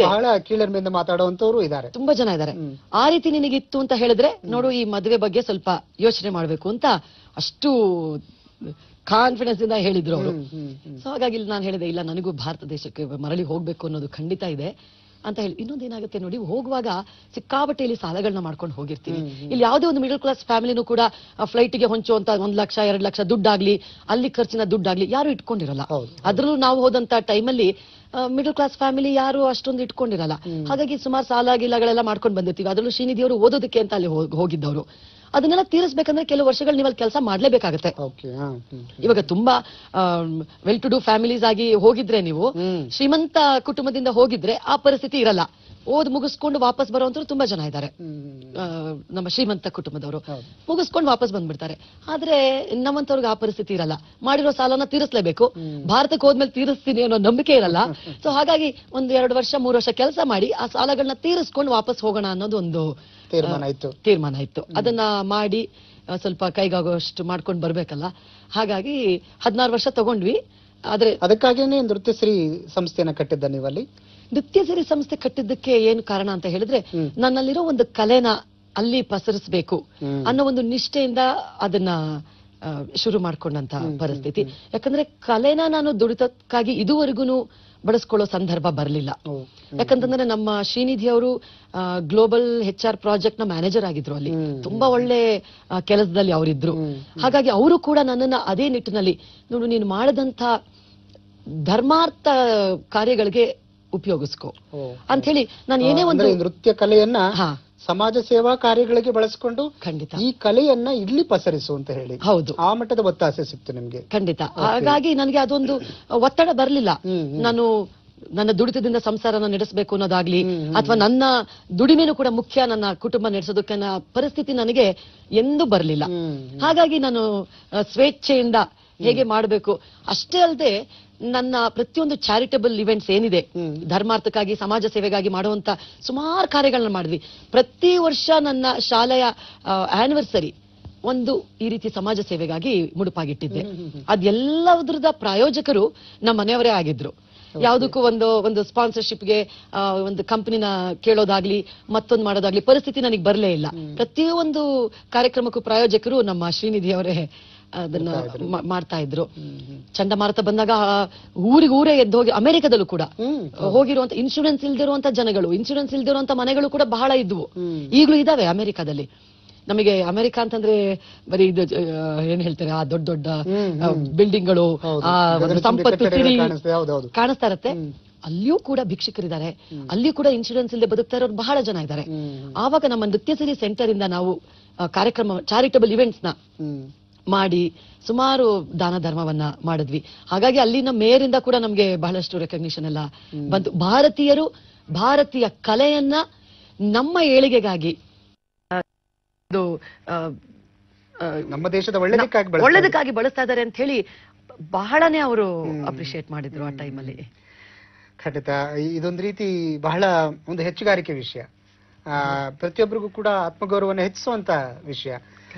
ಬಹಳ ಕೀಳರಿಮೆಯಿಂದ ಮಾತಾಡುವಂತವ್ರು ಇದ್ದಾರೆ, ತುಂಬಾ ಜನ ಇದ್ದಾರೆ. ಆ ರೀತಿ ನಿನಗಿತ್ತು ಅಂತ ಹೇಳಿದ್ರೆ ನೋಡು, ಈ ಮದುವೆ ಬಗ್ಗೆ ಸ್ವಲ್ಪ ಯೋಚನೆ ಮಾಡ್ಬೇಕು ಅಂತ ಅಷ್ಟು ಕಾನ್ಫಿಡೆನ್ಸ್ ಇಂದ ಹೇಳಿದ್ರು ಅವರು. ಸೊ ಹಾಗಾಗಿ ನಾನು ಹೇಳಿದೆ, ಇಲ್ಲ ನನಗೂ ಭಾರತ ದೇಶಕ್ಕೆ ಮರಳಿ ಹೋಗ್ಬೇಕು ಅನ್ನೋದು ಖಂಡಿತ ಇದೆ ಅಂತ ಹೇಳಿ. ಇನ್ನೊಂದೇನಾಗುತ್ತೆ ನೋಡಿ, ಹೋಗುವಾಗ ಸಿಕ್ಕಾಬಟ್ಟೆಯಲ್ಲಿ ಸಾಲಗಳನ್ನ ಮಾಡ್ಕೊಂಡು ಹೋಗಿರ್ತೀವಿ. ಇಲ್ಲಿ ಯಾವುದೇ ಒಂದು ಮಿಡಲ್ ಕ್ಲಾಸ್ ಫ್ಯಾಮಿಲಿನೂ ಕೂಡ ಫ್ಲೈಟ್ಗೆ ಹೊಂಚುವಂತ 1 ಲಕ್ಷ 2 ಲಕ್ಷ ದುಡ್ಡಾಗ್ಲಿ, ಅಲ್ಲಿ ಖರ್ಚಿನ ದುಡ್ಡಾಗ್ಲಿ ಯಾರು ಇಟ್ಕೊಂಡಿರಲ್ಲ. ಅದ್ರಲ್ಲೂ ನಾವು ಹೋದಂತ ಟೈಮಲ್ಲಿ ಮಿಡಲ್ ಕ್ಲಾಸ್ ಫ್ಯಾಮಿಲಿ ಯಾರು ಅಷ್ಟೊಂದು ಇಟ್ಕೊಂಡಿರಲ್ಲ. ಹಾಗಾಗಿ ಸುಮಾರು ಸಾಲ ಗಿಲಗಳೆಲ್ಲ ಮಾಡ್ಕೊಂಡು ಬಂದಿರ್ತೀವಿ. ಅದರಲ್ಲೂ ಶ್ರೀನಿಧಿಯವರು ಓದೋದಕ್ಕೆ ಅಂತ ಅಲ್ಲಿ ಹೋಗಿದ್ದವರು. ಅದನ್ನೆಲ್ಲ ತೀರಿಸಬೇಕಂದ್ರೆ ಕೆಲವು ವರ್ಷಗಳು ನೀವು ಅಲ್ಲಿ ಕೆಲಸ ಮಾಡ್ಲೇಬೇಕಾಗತ್ತೆ. ಇವಾಗ ತುಂಬಾ ವೆಲ್ ಟು ಡೂ ಫ್ಯಾಮಿಲೀಸ್ ಆಗಿ ಹೋಗಿದ್ರೆ, ನೀವು ಶ್ರೀಮಂತ ಕುಟುಂಬದಿಂದ ಹೋಗಿದ್ರೆ ಆ ಪರಿಸ್ಥಿತಿ ಇರಲ್ಲ. ಓದ್ ಮುಗಿಸ್ಕೊಂಡು ವಾಪಸ್ ಬರುವಂತರು ತುಂಬಾ ಜನ ಇದ್ದಾರೆ. ನಮ್ಮ ಶ್ರೀಮಂತ ಕುಟುಂಬದವರು ಮುಗಿಸ್ಕೊಂಡು ವಾಪಸ್ ಬಂದ್ಬಿಡ್ತಾರೆ. ಆದ್ರೆ ನಮ್ಮಂತವ್ರಿಗೆ ಆ ಪರಿಸ್ಥಿತಿ ಇರಲ್ಲ. ಮಾಡಿರೋ ಸಾಲನ ತೀರಿಸಲೇಬೇಕು. ಭಾರತಕ್ಕೆ ಹೋದ್ಮೇಲೆ ತೀರಿಸ್ತೀನಿ ಅನ್ನೋ ನಂಬಿಕೆ ಇರಲ್ಲ. ಸೊ ಹಾಗಾಗಿ 1-2 ವರ್ಷ 3 ವರ್ಷ ಕೆಲಸ ಮಾಡಿ ಆ ಸಾಲಗಳನ್ನ ತೀರಿಸ್ಕೊಂಡು ವಾಪಸ್ ಹೋಗೋಣ ಅನ್ನೋದು ಒಂದು ತೀರ್ಮಾನ ಇತ್ತು. ಅದನ್ನ ಮಾಡಿ ಸ್ವಲ್ಪ ಕೈಗಾಗುವಷ್ಟು ಮಾಡ್ಕೊಂಡು ಬರ್ಬೇಕಲ್ಲ. ಹಾಗಾಗಿ 16 ವರ್ಷ ತಗೊಂಡ್ವಿ. ಆದ್ರೆ ಅದಕ್ಕಾಗಿನೇ ನೃತ್ಯಶ್ರೀ ಸಂಸ್ಥೆಯನ್ನ ಕಟ್ಟಿದ್ದ ನೀವಲ್ಲಿ? ನೃತ್ಯಶ್ರೀ ಸಂಸ್ಥೆ ಕಟ್ಟಿದ್ದಕ್ಕೆ ಏನು ಕಾರಣ ಅಂತ ಹೇಳಿದ್ರೆ, ನನ್ನಲ್ಲಿರೋ ಒಂದು ಕಲೆನ ಅಲ್ಲಿ ಪಸರಿಸಬೇಕು ಅನ್ನೋ ಒಂದು ನಿಷ್ಠೆಯಿಂದ ಅದನ್ನ ಶುರು ಮಾಡ್ಕೊಂಡಂತ ಪರಿಸ್ಥಿತಿ. ಯಾಕಂದ್ರೆ ಕಲೆನ ನಾನು ದುಡಿತಕ್ಕಾಗಿ ಇದುವರೆಗೂ ಬಳಸ್ಕೊಳ್ಳೋ ಸಂದರ್ಭ ಬರಲಿಲ್ಲ. ಯಾಕಂತಂದ್ರೆ ನಮ್ಮ ಶ್ರೀನಿಧಿ ಅವರು ಗ್ಲೋಬಲ್ HR ಪ್ರಾಜೆಕ್ಟ್ ನ ಮ್ಯಾನೇಜರ್ ಆಗಿದ್ರು. ಅಲ್ಲಿ ತುಂಬಾ ಒಳ್ಳೆ ಕೆಲಸದಲ್ಲಿ ಅವರಿದ್ರು. ಹಾಗಾಗಿ ಅವರು ಕೂಡ ನನ್ನನ್ನ ಅದೇ ನಿಟ್ಟಿನಲ್ಲಿ, ನೋಡು ನೀನು ಮಾಡದಂತ ಧರ್ಮಾರ್ಥ ಕಾರ್ಯಗಳಿಗೆ ಉಪಯೋಗಿಸ್ಕೋ ಅಂತ ಹೇಳಿ, ನಾನು ಏನೇ ಒಂದು ನೃತ್ಯ ಕಲೆಯನ್ನ ಸಮಾಜ ಸೇವಾ ಕಾರ್ಯಗಳಿಗೆ ಬಳಸಿಕೊಂಡು ಖಂಡಿತ ಈ ಕಲೆಯನ್ನ ಇಲ್ಲಿ ಪಸರಿಸು ಅಂತ ಹೇಳಿ. ಹೌದು, ಆ ಮಟ್ಟದ ಒತ್ತಾಸೆ ಸಿಕ್ತು ನಿಮ್ಗೆ? ಖಂಡಿತ. ಹಾಗಾಗಿ ನನಗೆ ಅದೊಂದು ಒತ್ತಡ ಬರಲಿಲ್ಲ. ನಾನು ನನ್ನ ದುಡಿತದಿಂದ ಸಂಸಾರನ ನಡೆಸಬೇಕು ಅನ್ನೋದಾಗ್ಲಿ, ಅಥವಾ ನನ್ನ ದುಡಿಮೆನೂ ಕೂಡ ಮುಖ್ಯ, ನನ್ನ ಕುಟುಂಬ ನಡೆಸೋದಕ್ಕೆ ಪರಿಸ್ಥಿತಿ ನನಗೆ ಎಂದೂ ಬರಲಿಲ್ಲ. ಹಾಗಾಗಿ ನಾನು ಸ್ವೇಚ್ಛೆಯಿಂದ ಹೇಗೆ ಮಾಡಬೇಕು ಅಷ್ಟೇ ಅಲ್ಲದೆ, ನನ್ನ ಪ್ರತಿಯೊಂದು ಚಾರಿಟಬಲ್ ಇವೆಂಟ್ಸ್ ಏನಿದೆ, ಧರ್ಮಾರ್ಥಕ್ಕಾಗಿ ಸಮಾಜ ಸೇವೆಗಾಗಿ ಮಾಡುವಂತ ಸುಮಾರು ಕಾರ್ಯಗಳನ್ನ ಮಾಡಿದ್ವಿ. ಪ್ರತಿ ವರ್ಷ ನನ್ನ ಶಾಲೆಯ ಆನಿವರ್ಸರಿ ಒಂದು ಈ ರೀತಿ ಸಮಾಜ ಸೇವೆಗಾಗಿ ಮುಡುಪಾಗಿಟ್ಟಿದ್ದೆ. ಅದೆಲ್ಲದರದ ಪ್ರಾಯೋಜಕರು ನಮ್ಮ ಮನೆಯವರೇ ಆಗಿದ್ರು. ಯಾವುದಕ್ಕೂ ಒಂದು ಸ್ಪಾನ್ಸರ್ಶಿಪ್ಗೆ ಒಂದು ಕಂಪನಿನ ಕೇಳೋದಾಗ್ಲಿ ಮತ್ತೊಂದು ಮಾಡೋದಾಗ್ಲಿ ಪರಿಸ್ಥಿತಿ ನನಗೆ ಬರಲೇ ಇಲ್ಲ. ಪ್ರತಿಯೊಂದು ಕಾರ್ಯಕ್ರಮಕ್ಕೂ ಪ್ರಾಯೋಜಕರು ನಮ್ಮ ಶ್ರೀನಿಧಿ ಅವರೇ ಅದನ್ನ ಮಾಡ್ತಾ ಇದ್ರು. ಚಂಡಮಾರುತ ಬಂದಾಗ ಊರೇ ಎದ್ದು ಹೋಗಿ, ಅಮೆರಿಕದಲ್ಲೂ ಕೂಡ ಹೋಗಿರುವಂತ ಇನ್ಶೂರೆನ್ಸ್ ಇಲ್ದಿರುವಂತ ಜನಗಳು, ಇನ್ಶೂರೆನ್ಸ್ ಇಲ್ದಿರುವಂತ ಮನೆಗಳು ಕೂಡ ಬಹಳ ಇದ್ವು, ಈಗಲೂ ಇದಾವೆ ಅಮೆರಿಕದಲ್ಲಿ. ನಮಗೆ ಅಮೆರಿಕ ಅಂತಂದ್ರೆ ಬರೀ ಇದು ಏನ್ ಹೇಳ್ತಾರೆ, ಆ ದೊಡ್ಡ ದೊಡ್ಡ ಬಿಲ್ಡಿಂಗ್ಗಳು, ಆ ಸಂಪತ್ತು ಸಿರಿ ಕಾಣಿಸ್ತಾ ಇರತ್ತೆ. ಅಲ್ಲಿಯೂ ಕೂಡ ಭಿಕ್ಷುಕರಿದ್ದಾರೆ, ಅಲ್ಲಿಯೂ ಕೂಡ ಇನ್ಶೂರೆನ್ಸ್ ಇಲ್ಲದೆ ಬದುಕ್ತಾ ಇರೋರು ಬಹಳ ಜನ ಇದ್ದಾರೆ. ಆವಾಗ ನಮ್ಮ ನೃತ್ಯಶ್ರೀ ಸೆಂಟರ್ ಇಂದ ನಾವು ಕಾರ್ಯಕ್ರಮ, ಚಾರಿಟಬಲ್ ಇವೆಂಟ್ಸ್ ನ ಮಾಡಿ ಸುಮಾರು ದಾನ ಧರ್ಮವನ್ನ ಮಾಡಿದ್ವಿ. ಹಾಗಾಗಿ ಅಲ್ಲಿನ ಮೇಯರಿಂದ ಕೂಡ ನಮ್ಗೆ ಬಹಳಷ್ಟು ರೆಕಗ್ನಿಷನ್ ಎಲ್ಲ ಬಂತು. ಭಾರತೀಯರು ಭಾರತೀಯ ಕಲೆಯನ್ನ ನಮ್ಮ ಏಳಿಗೆಗಾಗಿ, ನಮ್ಮ ದೇಶದ ಒಳ್ಳೆದಕ್ಕಾಗಿ ಬಳಸ್ತಾ ಇದ್ದಾರೆ ಅಂತ ಹೇಳಿ ಬಹಳನೇ ಅವರು ಅಪ್ರಿಶಿಯೇಟ್ ಮಾಡಿದ್ರು ಆ ಟೈಮಲ್ಲಿ. ಖಂಡಿತ ಇದೊಂದು ರೀತಿ ಬಹಳ ಒಂದು ಹೆಚ್ಚುಗಾರಿಕೆ ವಿಷಯ, ಪ್ರತಿಯೊಬ್ಬರಿಗೂ ಕೂಡ ಆತ್ಮಗೌರವವನ್ನು ಹೆಚ್ಚಿಸುವಂತ ವಿಷಯ.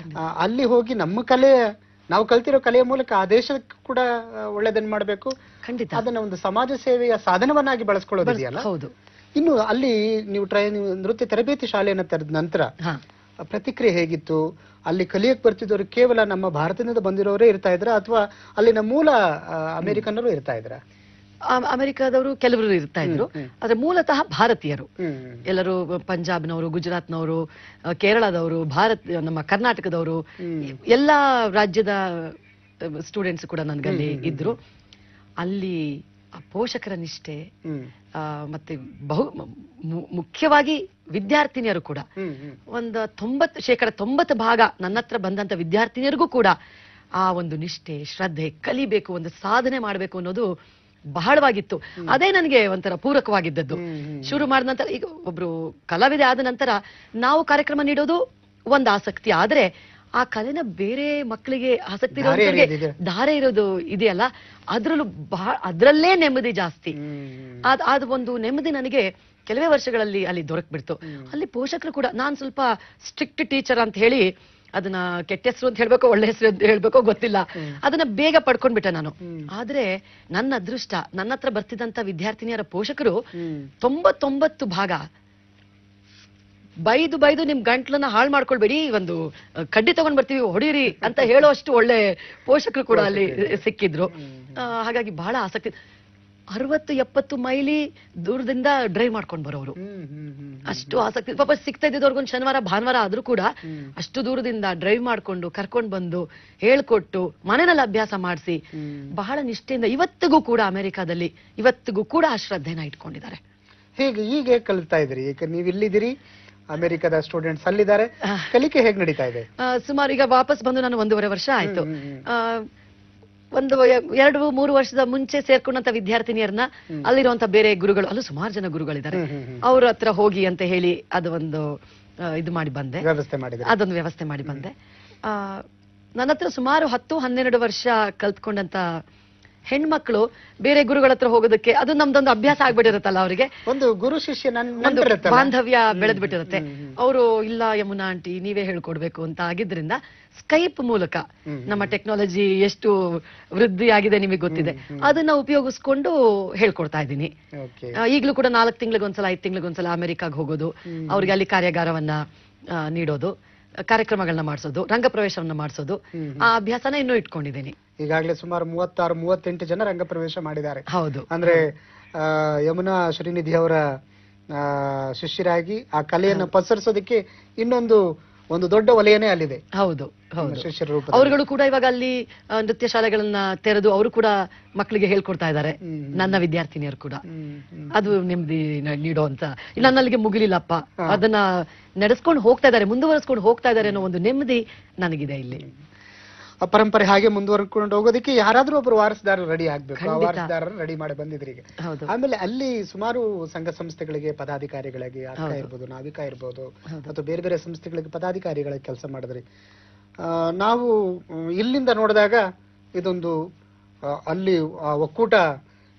ಅಲ್ಲಿ ಹೋಗಿ ನಮ್ಮ ಕಲೆ ನಾವು ಕಲ್ತಿರೋ ಕಲೆಯ ಮೂಲಕ ಆ ದೇಶಕ್ಕೂ ಕೂಡ ಒಳ್ಳೆದನ್ನ ಮಾಡಬೇಕು, ಖಂಡಿತ ಅದನ್ನ ಒಂದು ಸಮಾಜ ಸೇವೆಯ ಸಾಧನವನ್ನಾಗಿ ಬಳಸ್ಕೊಳ್ಳೋದಿದೆಯಲ್ಲ. ಹೌದು. ಇನ್ನು ಅಲ್ಲಿ ನೀವು ನೃತ್ಯ ತರಬೇತಿ ಶಾಲೆಯನ್ನ ತೆರೆದ ನಂತರ ಪ್ರತಿಕ್ರಿಯೆ ಹೇಗಿತ್ತು? ಅಲ್ಲಿ ಕಲಿಯಕ್ ಬರ್ತಿದ್ದವರು ಕೇವಲ ನಮ್ಮ ಭಾರತದಿಂದ ಬಂದಿರೋರೇ ಇರ್ತಾ ಇದ್ರ ಅಥವಾ ಅಲ್ಲಿನ ಮೂಲ ಅಮೆರಿಕನ್ನರು ಇರ್ತಾ ಇದ್ರ? ಅಮೆರಿಕದವರು ಕೆಲವರು ಇರ್ತಾ ಇದ್ರು, ಆದ್ರೆ ಮೂಲತಃ ಭಾರತೀಯರು ಎಲ್ಲರೂ, ಪಂಜಾಬ್ನವರು, ಗುಜರಾತ್ನವರು, ಕೇರಳದವರು, ನಮ್ಮ ಕರ್ನಾಟಕದವರು, ಎಲ್ಲಾ ರಾಜ್ಯದ ಸ್ಟೂಡೆಂಟ್ಸ್ ಕೂಡ ನನ್ಗಲ್ಲಿ ಇದ್ರು. ಅಲ್ಲಿ ಪೋಷಕರ ನಿಷ್ಠೆ ಮತ್ತೆ ಮುಖ್ಯವಾಗಿ ವಿದ್ಯಾರ್ಥಿನಿಯರು ಕೂಡ ಒಂದು 90% ನನ್ನ ಹತ್ರ ಬಂದಂತ ವಿದ್ಯಾರ್ಥಿನಿಯರಿಗೂ ಕೂಡ ಆ ಒಂದು ನಿಷ್ಠೆ, ಶ್ರದ್ಧೆ, ಕಲಿಬೇಕು, ಒಂದು ಸಾಧನೆ ಮಾಡಬೇಕು ಅನ್ನೋದು ಬಹಳವಾಗಿತ್ತು. ಅದೇ ನನಗೆ ಒಂಥರ ಪೂರಕವಾಗಿದ್ದದ್ದು. ಶುರು ಮಾಡಿದ ನಂತರ, ಈಗ ಒಬ್ರು ಕಲಾವಿದೆ ಆದ ನಂತರ ನಾವು ಕಾರ್ಯಕ್ರಮ ನೀಡೋದು ಒಂದು ಆಸಕ್ತಿ, ಆದ್ರೆ ಆ ಕಲೆನ ಬೇರೆ ಮಕ್ಕಳಿಗೆ ಆಸಕ್ತಿ ಇರೋರಿಗೆ ಧಾರೆ ಇರೋದು ಇದೆಯಲ್ಲ, ಅದ್ರಲ್ಲೇ ನೆಮ್ಮದಿ ಜಾಸ್ತಿ. ಅದು ಒಂದು ನೆಮ್ಮದಿ ನನಗೆ ಕೆಲವೇ ವರ್ಷಗಳಲ್ಲಿ ಅಲ್ಲಿ ದೊರಕ್ಬಿಡ್ತು. ಅಲ್ಲಿ ಪೋಷಕರು ಕೂಡ, ನಾನ್ ಸ್ವಲ್ಪ ಸ್ಟ್ರಿಕ್ಟ್ ಟೀಚರ್ ಅಂತ ಹೇಳಿ ಅದನ್ನ ಕೆಟ್ಟ ಹೆಸರು ಅಂತ ಹೇಳ್ಬೇಕೋ ಒಳ್ಳೆ ಹೆಸರು ಅಂತ ಹೇಳ್ಬೇಕೋ ಗೊತ್ತಿಲ್ಲ, ಅದನ್ನ ಬೇಗ ಪಡ್ಕೊಂಡ್ಬಿಟ್ಟೆ ನಾನು. ಆದ್ರೆ ನನ್ನ ಅದೃಷ್ಟ, ನನ್ನ ಹತ್ರ ಬರ್ತಿದ್ದಂತ ವಿದ್ಯಾರ್ಥಿನಿಯರ ಪೋಷಕರು 99% ಬೈದು ನಿಮ್ ಗಂಟ್ಲನ್ನ ಹಾಳು ಮಾಡ್ಕೊಳ್ಬೇಡಿ, ಒಂದು ಕಡ್ಡಿ ತಗೊಂಡ್ ಬರ್ತೀವಿ ಹೊಡೀರಿ ಅಂತ ಹೇಳೋಷ್ಟು ಒಳ್ಳೆ ಪೋಷಕರು ಕೂಡ ಅಲ್ಲಿ ಸಿಕ್ಕಿದ್ರು. ಹಾಗಾಗಿ ಬಹಳ ಆಸಕ್ತಿ. 60-70 ಮೈಲಿ ದೂರದಿಂದ ಡ್ರೈವ್ ಮಾಡ್ಕೊಂಡ್ ಬರೋರು, ಅಷ್ಟು ಆಸಕ್ತಿ. ಪಾಪ ಸಿಗ್ತಾ ಇದ್ದಿದ್ದವ್ರಿಗೊಂದು ಶನಿವಾರ ಭಾನುವಾರ ಆದ್ರೂ ಕೂಡ ಅಷ್ಟು ದೂರದಿಂದ ಡ್ರೈವ್ ಮಾಡ್ಕೊಂಡು ಕರ್ಕೊಂಡ್ ಬಂದು ಹೇಳ್ಕೊಟ್ಟು ಮನೆಯಲ್ಲಿ ಅಭ್ಯಾಸ ಮಾಡಿಸಿ ಬಹಳ ನಿಷ್ಠೆಯಿಂದ ಇವತ್ತಿಗೂ ಕೂಡ ಅಮೆರಿಕಾದಲ್ಲಿ ಇವತ್ತಿಗೂ ಕೂಡ ಆ ಶ್ರದ್ಧೆನ ಇಟ್ಕೊಂಡಿದ್ದಾರೆ. ಹೇಗೆ ಈಗ ಕಲಿತಾ ಇದ್ರಿ? ಈಗ ನೀವು ಇಲ್ಲಿದ್ದೀರಿ, ಅಮೆರಿಕದ ಸ್ಟೂಡೆಂಟ್ಸ್ ಅಲ್ಲಿದ್ದಾರೆ, ಕಲಿಕೆ ಹೇಗೆ ನಡೀತಾ ಇದೆ? ಸುಮಾರು ಈಗ ವಾಪಸ್ ಬಂದು ನಾನು 1.5 ವರ್ಷ ಆಯ್ತು. ಒಂದು 2-3 ವರ್ಷದ ಮುಂಚೆ ಸೇರ್ಕೊಂಡಂತ ವಿದ್ಯಾರ್ಥಿನಿಯರನ್ನ ಅಲ್ಲಿರುವಂತ ಬೇರೆ ಗುರುಗಳು, ಅಲ್ಲೂ ಸುಮಾರು ಜನ ಗುರುಗಳಿದ್ದಾರೆ, ಅವ್ರ ಹತ್ರ ಹೋಗಿ ಅಂತ ಹೇಳಿ ಅದು ಒಂದು ಇದು ಮಾಡಿ ಬಂದೆ, ಅದೊಂದು ವ್ಯವಸ್ಥೆ ಮಾಡಿ ಬಂದೆ. ನನ್ನ ಹತ್ರ ಸುಮಾರು 10-12 ವರ್ಷ ಕಲ್ತ್ಕೊಂಡಂತ ಹೆಣ್ಮಕ್ಳು ಬೇರೆ ಗುರುಗಳ ಹತ್ರ ಹೋಗೋದಕ್ಕೆ ಅದು ನಮ್ದೊಂದು ಅಭ್ಯಾಸ ಆಗ್ಬಿಟ್ಟಿರುತ್ತಲ್ಲ, ಅವರಿಗೆ ಒಂದು ಗುರು ಶಿಷ್ಯ ಒಂದು ಬಾಂಧವ್ಯ ಬೆಳೆದ್ ಬಿಟ್ಟಿರುತ್ತೆ. ಅವರು ಇಲ್ಲ ಯಮುನಾ ಆಂಟಿ ನೀವೇ ಹೇಳ್ಕೊಡ್ಬೇಕು ಅಂತ ಆಗಿದ್ರಿಂದ ಸ್ಕೈಪ್ ಮೂಲಕ ನಮ್ಮ ಟೆಕ್ನಾಲಜಿ ಎಷ್ಟು ವೃದ್ಧಿ ಆಗಿದೆ ನಿಮಗೆ ಗೊತ್ತಿದೆ, ಅದನ್ನ ಉಪಯೋಗಿಸ್ಕೊಂಡು ಹೇಳ್ಕೊಡ್ತಾ ಇದ್ದೀನಿ. ಈಗಲೂ ಕೂಡ 4 ತಿಂಗಳಿಗೊಂದ್ಸಲ 5 ತಿಂಗಳಿಗೊಂದ್ಸಲ ಅಮೆರಿಕಾಗ್ ಹೋಗೋದು, ಅವ್ರಿಗೆ ಅಲ್ಲಿ ಕಾರ್ಯಾಗಾರವನ್ನ ನೀಡೋದು, ಕಾರ್ಯಕ್ರಮಗಳನ್ನ ಮಾಡಿಸೋದು, ರಂಗಪ್ರವೇಶವನ್ನ ಮಾಡಿಸೋದು, ಆ ಅಭ್ಯಾಸನ ಇನ್ನೂ ಇಟ್ಕೊಂಡಿದ್ದೀನಿ. ಈಗಾಗಲೇ ಸುಮಾರು 36-38 ಜನ ರಂಗಪ್ರವೇಶ ಮಾಡಿದ್ದಾರೆ. ಹೌದು. ಅಂದ್ರೆ ಯಮುನಾ ಶ್ರೀನಿಧಿ ಅವರ ಶಿಷ್ಯರಾಗಿ ಆ ಕಲೆಯನ್ನು ಪಸರಿಸೋದಕ್ಕೆ ಒಂದು ದೊಡ್ಡ ವಲಯನೇ ಅಲ್ಲಿದೆ. ಹೌದು ಹೌದು. ಅವರುಗಳು ಕೂಡ ಇವಾಗ ಅಲ್ಲಿ ನೃತ್ಯ ಶಾಲೆಗಳನ್ನ ತೆರೆದು ಅವರು ಕೂಡ ಮಕ್ಕಳಿಗೆ ಹೇಳ್ಕೊಡ್ತಾ ಇದ್ದಾರೆ, ನನ್ನ ವಿದ್ಯಾರ್ಥಿನಿಯರು ಕೂಡ. ಅದು ನೆಮ್ಮದಿ ನೀಡೋಂತ, ನನ್ನಲ್ಲಿಗೆ ಮುಗಿಲಿಲ್ಲಪ್ಪ, ಅದನ್ನ ನಡೆಸ್ಕೊಂಡು ಹೋಗ್ತಾ ಇದ್ದಾರೆ, ಮುಂದುವರಿಸ್ಕೊಂಡು ಹೋಗ್ತಾ ಇದ್ದಾರೆ ಅನ್ನೋ ಒಂದು ನೆಮ್ಮದಿ ನನಗಿದೆ ಇಲ್ಲಿ. ಆ ಪರಂಪರೆ ಹಾಗೆ ಮುಂದುವರ್ಕೊಂಡು ಹೋಗೋದಕ್ಕೆ ಯಾರಾದ್ರೂ ಒಬ್ರು ವಾರಸುದಾರರು ರೆಡಿ ಆಗ್ಬೇಕು, ಆ ವಾರಸುದಾರರು ರೆಡಿ ಮಾಡಿ ಬಂದಿದ್ರಿ ಈಗ. ಆಮೇಲೆ ಅಲ್ಲಿ ಸುಮಾರು ಸಂಘ ಸಂಸ್ಥೆಗಳಿಗೆ ಪದಾಧಿಕಾರಿಗಳಿಗೆ, ಅಕ್ಕ ಇರ್ಬೋದು, ನಾವಿಕಾ ಇರ್ಬೋದು, ಅಥವಾ ಬೇರೆ ಬೇರೆ ಸಂಸ್ಥೆಗಳಿಗೆ ಪದಾಧಿಕಾರಿಗಳ ಕೆಲಸ ಮಾಡಿದ್ರಿ. ನಾವು ಇಲ್ಲಿಂದ ನೋಡಿದಾಗ ಇದೊಂದು ಅಲ್ಲಿ ಒಕ್ಕೂಟ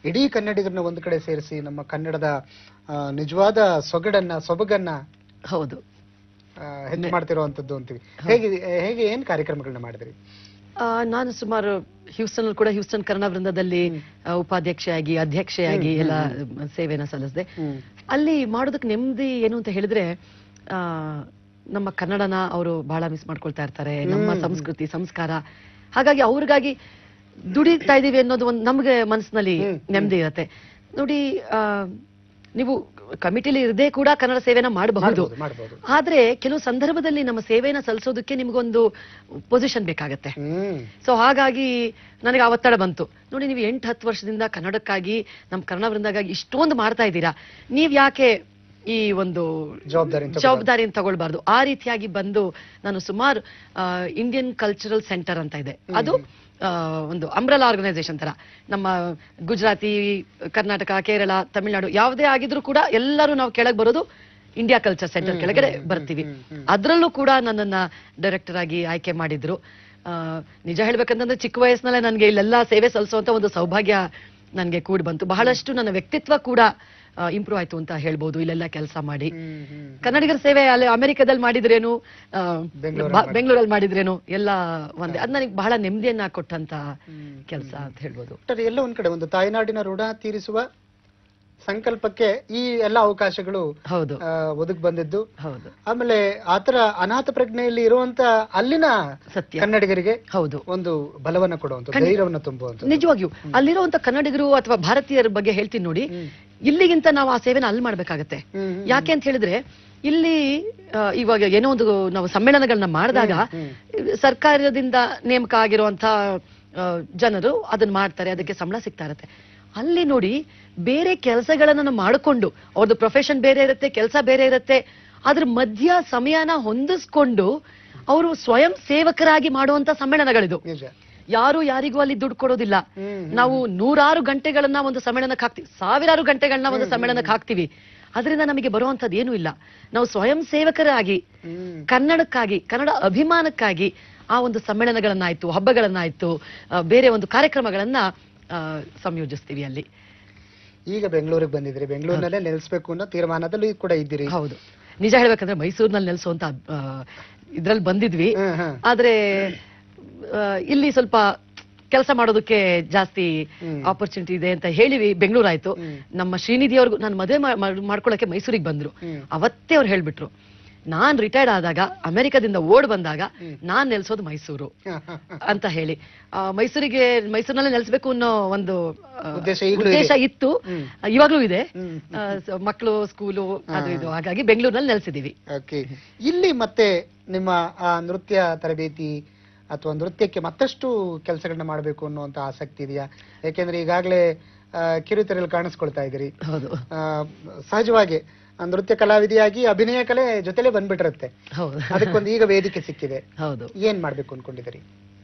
ಇಡೀ ಕನ್ನಡಿಗರನ್ನ ಒಂದು ಕಡೆ ಸೇರಿಸಿ ನಮ್ಮ ಕನ್ನಡದ ನಿಜವಾದ ಸೊಬಗನ್ನ ಹೌದು ಹೆಚ್ಚು ಮಾಡ್ತಿರುವಂತದ್ದು ಅಂತೀವಿ. ಹೇಗೆ ಏನ್ ಕಾರ್ಯಕ್ರಮಗಳನ್ನ ಮಾಡಿದ್ರಿ? ನಾನು ಸುಮಾರು ಹ್ಯೂಸ್ಟನ್ ಕನ್ನಡ ವೃಂದದಲ್ಲಿ ಉಪಾಧ್ಯಕ್ಷೆಯಾಗಿ ಅಧ್ಯಕ್ಷೆಯಾಗಿ ಎಲ್ಲ ಸೇವೆನ ಸಲ್ಲಿಸಿದೆ. ಅಲ್ಲಿ ಮಾಡೋದಕ್ಕೆ ನೆಮ್ಮದಿ ಏನು ಅಂತ ಹೇಳಿದ್ರೆ, ನಮ್ಮ ಕನ್ನಡನ ಅವರು ಬಹಳ ಮಿಸ್ ಮಾಡ್ಕೊಳ್ತಾ ಇರ್ತಾರೆ, ನಮ್ಮ ಸಂಸ್ಕೃತಿ ಸಂಸ್ಕಾರ. ಹಾಗಾಗಿ ಅವ್ರಿಗಾಗಿ ದುಡಿತಾ ಇದೀವಿ ಅನ್ನೋದು ಒಂದು ನಮ್ಗೆ ಮನಸ್ಸಿನಲ್ಲಿ ನೆಮ್ಮದಿ ಇರತ್ತೆ. ನೋಡಿ, ನೀವು ಕಮಿಟಿಲಿ ಇರದೇ ಕೂಡ ಕನ್ನಡ ಸೇವೆನ ಮಾಡಬಹುದು, ಆದ್ರೆ ಕೆಲವು ಸಂದರ್ಭದಲ್ಲಿ ನಮ್ಮ ಸೇವೆನ ಸಲ್ಲಿಸೋದಕ್ಕೆ ನಿಮ್ಗೊಂದು ಪೊಸಿಷನ್ ಬೇಕಾಗತ್ತೆ. ಸೊ ಹಾಗಾಗಿ ನನಗೆ ಆ ಒತ್ತಡ ಬಂತು. ನೋಡಿ, ನೀವು 8-10 ವರ್ಷದಿಂದ ಕನ್ನಡಕ್ಕಾಗಿ, ನಮ್ಮ ಕನ್ನಡ ವೃಂದಕ್ಕಾಗಿ ಇಷ್ಟೊಂದು ಮಾಡ್ತಾ ಇದ್ದೀರಾ, ನೀವ್ ಯಾಕೆ ಈ ಒಂದು ಜವಾಬ್ದಾರಿಯನ್ನು ತಗೊಳ್ಬಾರ್ದು? ಆ ರೀತಿಯಾಗಿ ಬಂದು ನಾನು ಸುಮಾರು ಇಂಡಿಯನ್ ಕಲ್ಚರಲ್ ಸೆಂಟರ್ ಅಂತ ಇದೆ, ಅದು ಒಂದು ಅಂಬ್ರೆಲಾ ಆರ್ಗನೈಸೇಷನ್ ತರ, ನಮ್ಮ ಗುಜರಾತಿ, ಕರ್ನಾಟಕ, ಕೇರಳ, ತಮಿಳುನಾಡು ಯಾವುದೇ ಆಗಿದ್ರು ಕೂಡ ಎಲ್ಲರೂ ನಾವು ಕೆಳಗೆ ಬರೋದು ಇಂಡಿಯಾ ಕಲ್ಚರ್ ಸೆಂಟರ್ ಕೆಳಗಡೆ ಬರ್ತೀವಿ. ಅದ್ರಲ್ಲೂ ಕೂಡ ನನ್ನನ್ನ ಡೈರೆಕ್ಟರ್ ಆಗಿ ಆಯ್ಕೆ ಮಾಡಿದ್ರು. ನಿಜ ಹೇಳ್ಬೇಕಂತಂದ್ರೆ ಚಿಕ್ಕ ವಯಸ್ಸಿನಲ್ಲೇ ನನ್ಗೆ ಇಲ್ಲೆಲ್ಲ ಸೇವೆ ಸಲ್ಲಿಸುವಂತ ಒಂದು ಸೌಭಾಗ್ಯ ನನ್ಗೆ ಕೂಡಿ ಬಂತು. ಬಹಳಷ್ಟು ನನ್ನ ವ್ಯಕ್ತಿತ್ವ ಕೂಡ ಇಂಪ್ರೂವ್ ಆಯ್ತು ಅಂತ ಹೇಳ್ಬೋದು ಇಲ್ಲೆಲ್ಲ ಕೆಲಸ ಮಾಡಿ. ಕನ್ನಡಿಗರ ಸೇವೆ ಅಲ್ಲಿ ಅಮೆರಿಕದಲ್ಲಿ ಮಾಡಿದ್ರೇನು, ಬೆಂಗಳೂರಲ್ಲಿ ಮಾಡಿದ್ರೇನು ಎಲ್ಲ ಒಂದೇ. ಅದ್ ನನಗೆ ಬಹಳ ನೆಮ್ಮದಿಯನ್ನ ಕೊಟ್ಟಂತ ಕೆಲಸ ಅಂತ ಹೇಳ್ಬೋದು. ಎಲ್ಲ ಒಂದ್ ಕಡೆ ಒಂದು ತಾಯ್ನಾಡಿನ ಋಣ ತೀರಿಸುವ ಸಂಕಲ್ಪಕ್ಕೆ ಈ ಎಲ್ಲ ಅವಕಾಶಗಳು ಹೌದು ಒದಗಿ ಬಂದಿದ್ದು. ಹೌದು. ಆಮೇಲೆ ಆತರ ಅನಾಥ ಪ್ರಜ್ಞೆಯಲ್ಲಿ ಇರುವಂತ ಅಲ್ಲಿನ ಸತ್ಯ ಕನ್ನಡಿಗರಿಗೆ ಹೌದು ಒಂದು ಬಲವನ್ನ ಕೊಡುವಂತ, ಧೈರ್ಯವನ್ನ ತುಂಬುವಂತ. ನಿಜವಾಗಿಯೂ ಅಲ್ಲಿರುವಂತ ಕನ್ನಡಿಗರು ಅಥವಾ ಭಾರತೀಯರ ಬಗ್ಗೆ ಹೇಳ್ತೀನಿ ನೋಡಿ, ಇಲ್ಲಿಗಿಂತ ನಾವು ಆ ಸೇವೆನ ಅಲ್ಲಿ ಮಾಡ್ಬೇಕಾಗತ್ತೆ. ಯಾಕೆ ಅಂತ ಹೇಳಿದ್ರೆ ಇಲ್ಲಿ ಇವಾಗ ಏನೋ ಒಂದು ನಾವು ಸಮ್ಮೇಳನಗಳನ್ನ ಮಾಡಿದಾಗ ಸರ್ಕಾರದಿಂದ ನೇಮಕ ಆಗಿರುವಂತ ಜನರು ಅದನ್ನ ಮಾಡ್ತಾರೆ, ಅದಕ್ಕೆ ಸಂಬಳ ಸಿಗ್ತಾ ಇರತ್ತೆ. ಅಲ್ಲಿ ನೋಡಿ ಬೇರೆ ಕೆಲಸಗಳನ್ನ ಮಾಡಿಕೊಂಡು, ಅವ್ರದ್ದು ಪ್ರೊಫೆಷನ್ ಬೇರೆ ಇರುತ್ತೆ, ಕೆಲಸ ಬೇರೆ ಇರುತ್ತೆ, ಅದ್ರ ಮಧ್ಯ ಸಮಯನ ಹೊಂದಿಸ್ಕೊಂಡು ಅವರು ಸ್ವಯಂ ಸೇವಕರಾಗಿ ಮಾಡುವಂತ ಸಮ್ಮೇಳನಗಳಿದು. ಯಾರು ಯಾರಿಗೂ ಅಲ್ಲಿ ದುಡ್ಡು ಕೊಡೋದಿಲ್ಲ. ನಾವು 100 ಗಂಟೆಗಳನ್ನ ಒಂದು ಸಮ್ಮೇಳನಕ್ಕೆ ಹಾಕ್ತಿವಿ, 1000 ಗಂಟೆಗಳನ್ನ ಒಂದು ಸಮ್ಮೇಳನಕ್ಕೆ ಹಾಕ್ತಿವಿ. ಅದರಿಂದ ನಮಗೆ ಬರುವಂತದ್ದು ಏನೂ ಇಲ್ಲ. ನಾವು ಸ್ವಯಂ ಸೇವಕರಾಗಿ ಕನ್ನಡಕ್ಕಾಗಿ, ಕನ್ನಡ ಅಭಿಮಾನಕ್ಕಾಗಿ ಆ ಒಂದು ಸಮ್ಮೇಳನಗಳನ್ನಾಯ್ತು, ಹಬ್ಬಗಳನ್ನಾಯ್ತು, ಬೇರೆ ಒಂದು ಕಾರ್ಯಕ್ರಮಗಳನ್ನ ಸಂಯೋಜಿಸ್ತೀವಿ ಅಲ್ಲಿ. ಈಗ ಬೆಂಗಳೂರಿಗೆ ಬಂದಿದ್ರಿ, ಬೆಂಗಳೂರಿನಲ್ಲೇ ನೆಲೆಸ್ಬೇಕು ಅನ್ನೋ ತೀರ್ಮಾನದಲ್ಲಿ ಕೂಡ ಇದ್ದೀರಿ. ಹೌದು, ನಿಜ ಹೇಳ್ಬೇಕಂದ್ರೆ ಮೈಸೂರಿನಲ್ಲಿ ನೆಲೆಸುವಂತ ಇದ್ರಲ್ಲಿ ಬಂದಿದ್ವಿ. ಆದ್ರೆ ಇಲ್ಲಿ ಸ್ವಲ್ಪ ಕೆಲಸ ಮಾಡೋದಕ್ಕೆ ಜಾಸ್ತಿ ಆಪರ್ಚುನಿಟಿ ಇದೆ ಅಂತ ಹೇಳಿವಿ, ಬೆಂಗಳೂರಾಯ್ತು. ನಮ್ಮ ಶ್ರೀನಿಧಿ ಅವ್ರಿಗೂ ನಾನು ಮದುವೆ ಮಾಡ್ಕೊಳಕ್ಕೆ ಮೈಸೂರಿಗೆ ಬಂದ್ರು. ಅವತ್ತೇ ಅವ್ರು ಹೇಳ್ಬಿಟ್ರು, ನಾನ್ ರಿಟೈರ್ಡ್ ಆದಾಗ ಅಮೆರಿಕದಿಂದ ಓಡ್ ಬಂದಾಗ ನಾನ್ ನೆಲೆಸೋದು ಮೈಸೂರು ಅಂತ ಹೇಳಿ. ಮೈಸೂರಿನಲ್ಲೇ ನೆಲೆಸ್ಬೇಕು ಅನ್ನೋ ಒಂದು ಉದ್ದೇಶ ಇತ್ತು, ಇವಾಗ್ಲೂ ಇದೆ. ಮಕ್ಕಳು ಸ್ಕೂಲು ಅದು ಇದು, ಹಾಗಾಗಿ ಬೆಂಗಳೂರಿನಲ್ಲಿ ನೆಲೆಸಿದೀವಿ. ಇಲ್ಲಿ ಮತ್ತೆ ನಿಮ್ಮ ನೃತ್ಯ ತರಬೇತಿ ಅಥವಾ ನೃತ್ಯಕ್ಕೆ ಮತ್ತಷ್ಟು ಕೆಲಸಗಳನ್ನ ಮಾಡಬೇಕು ಅನ್ನುವಂತ ಆಸಕ್ತಿ ಇದೆಯಾ? ಯಾಕೆಂದ್ರೆ ಈಗಾಗಲೇ ಕಿರುತೆರೆಯಲ್ಲಿ ಕಾಣಿಸ್ಕೊಳ್ತಾ ಇದ್ದೀರಿ. ಸಹಜವಾಗಿ ನೃತ್ಯ ಕಲಾವಿದೆಯಾಗಿ ಅಭಿನಯ ಕಲೆ ಜೊತೆಲೆ ಬಂದ್ಬಿಟ್ಟಿರುತ್ತೆ. ಅದಕ್ಕೊಂದು ಈಗ ವೇದಿಕೆ ಸಿಕ್ಕಿದೆ. ಹೌದು. ಏನ್ ಮಾಡ್ಬೇಕು ಅನ್ಕೊಂಡಿದ್ದೀರಿ?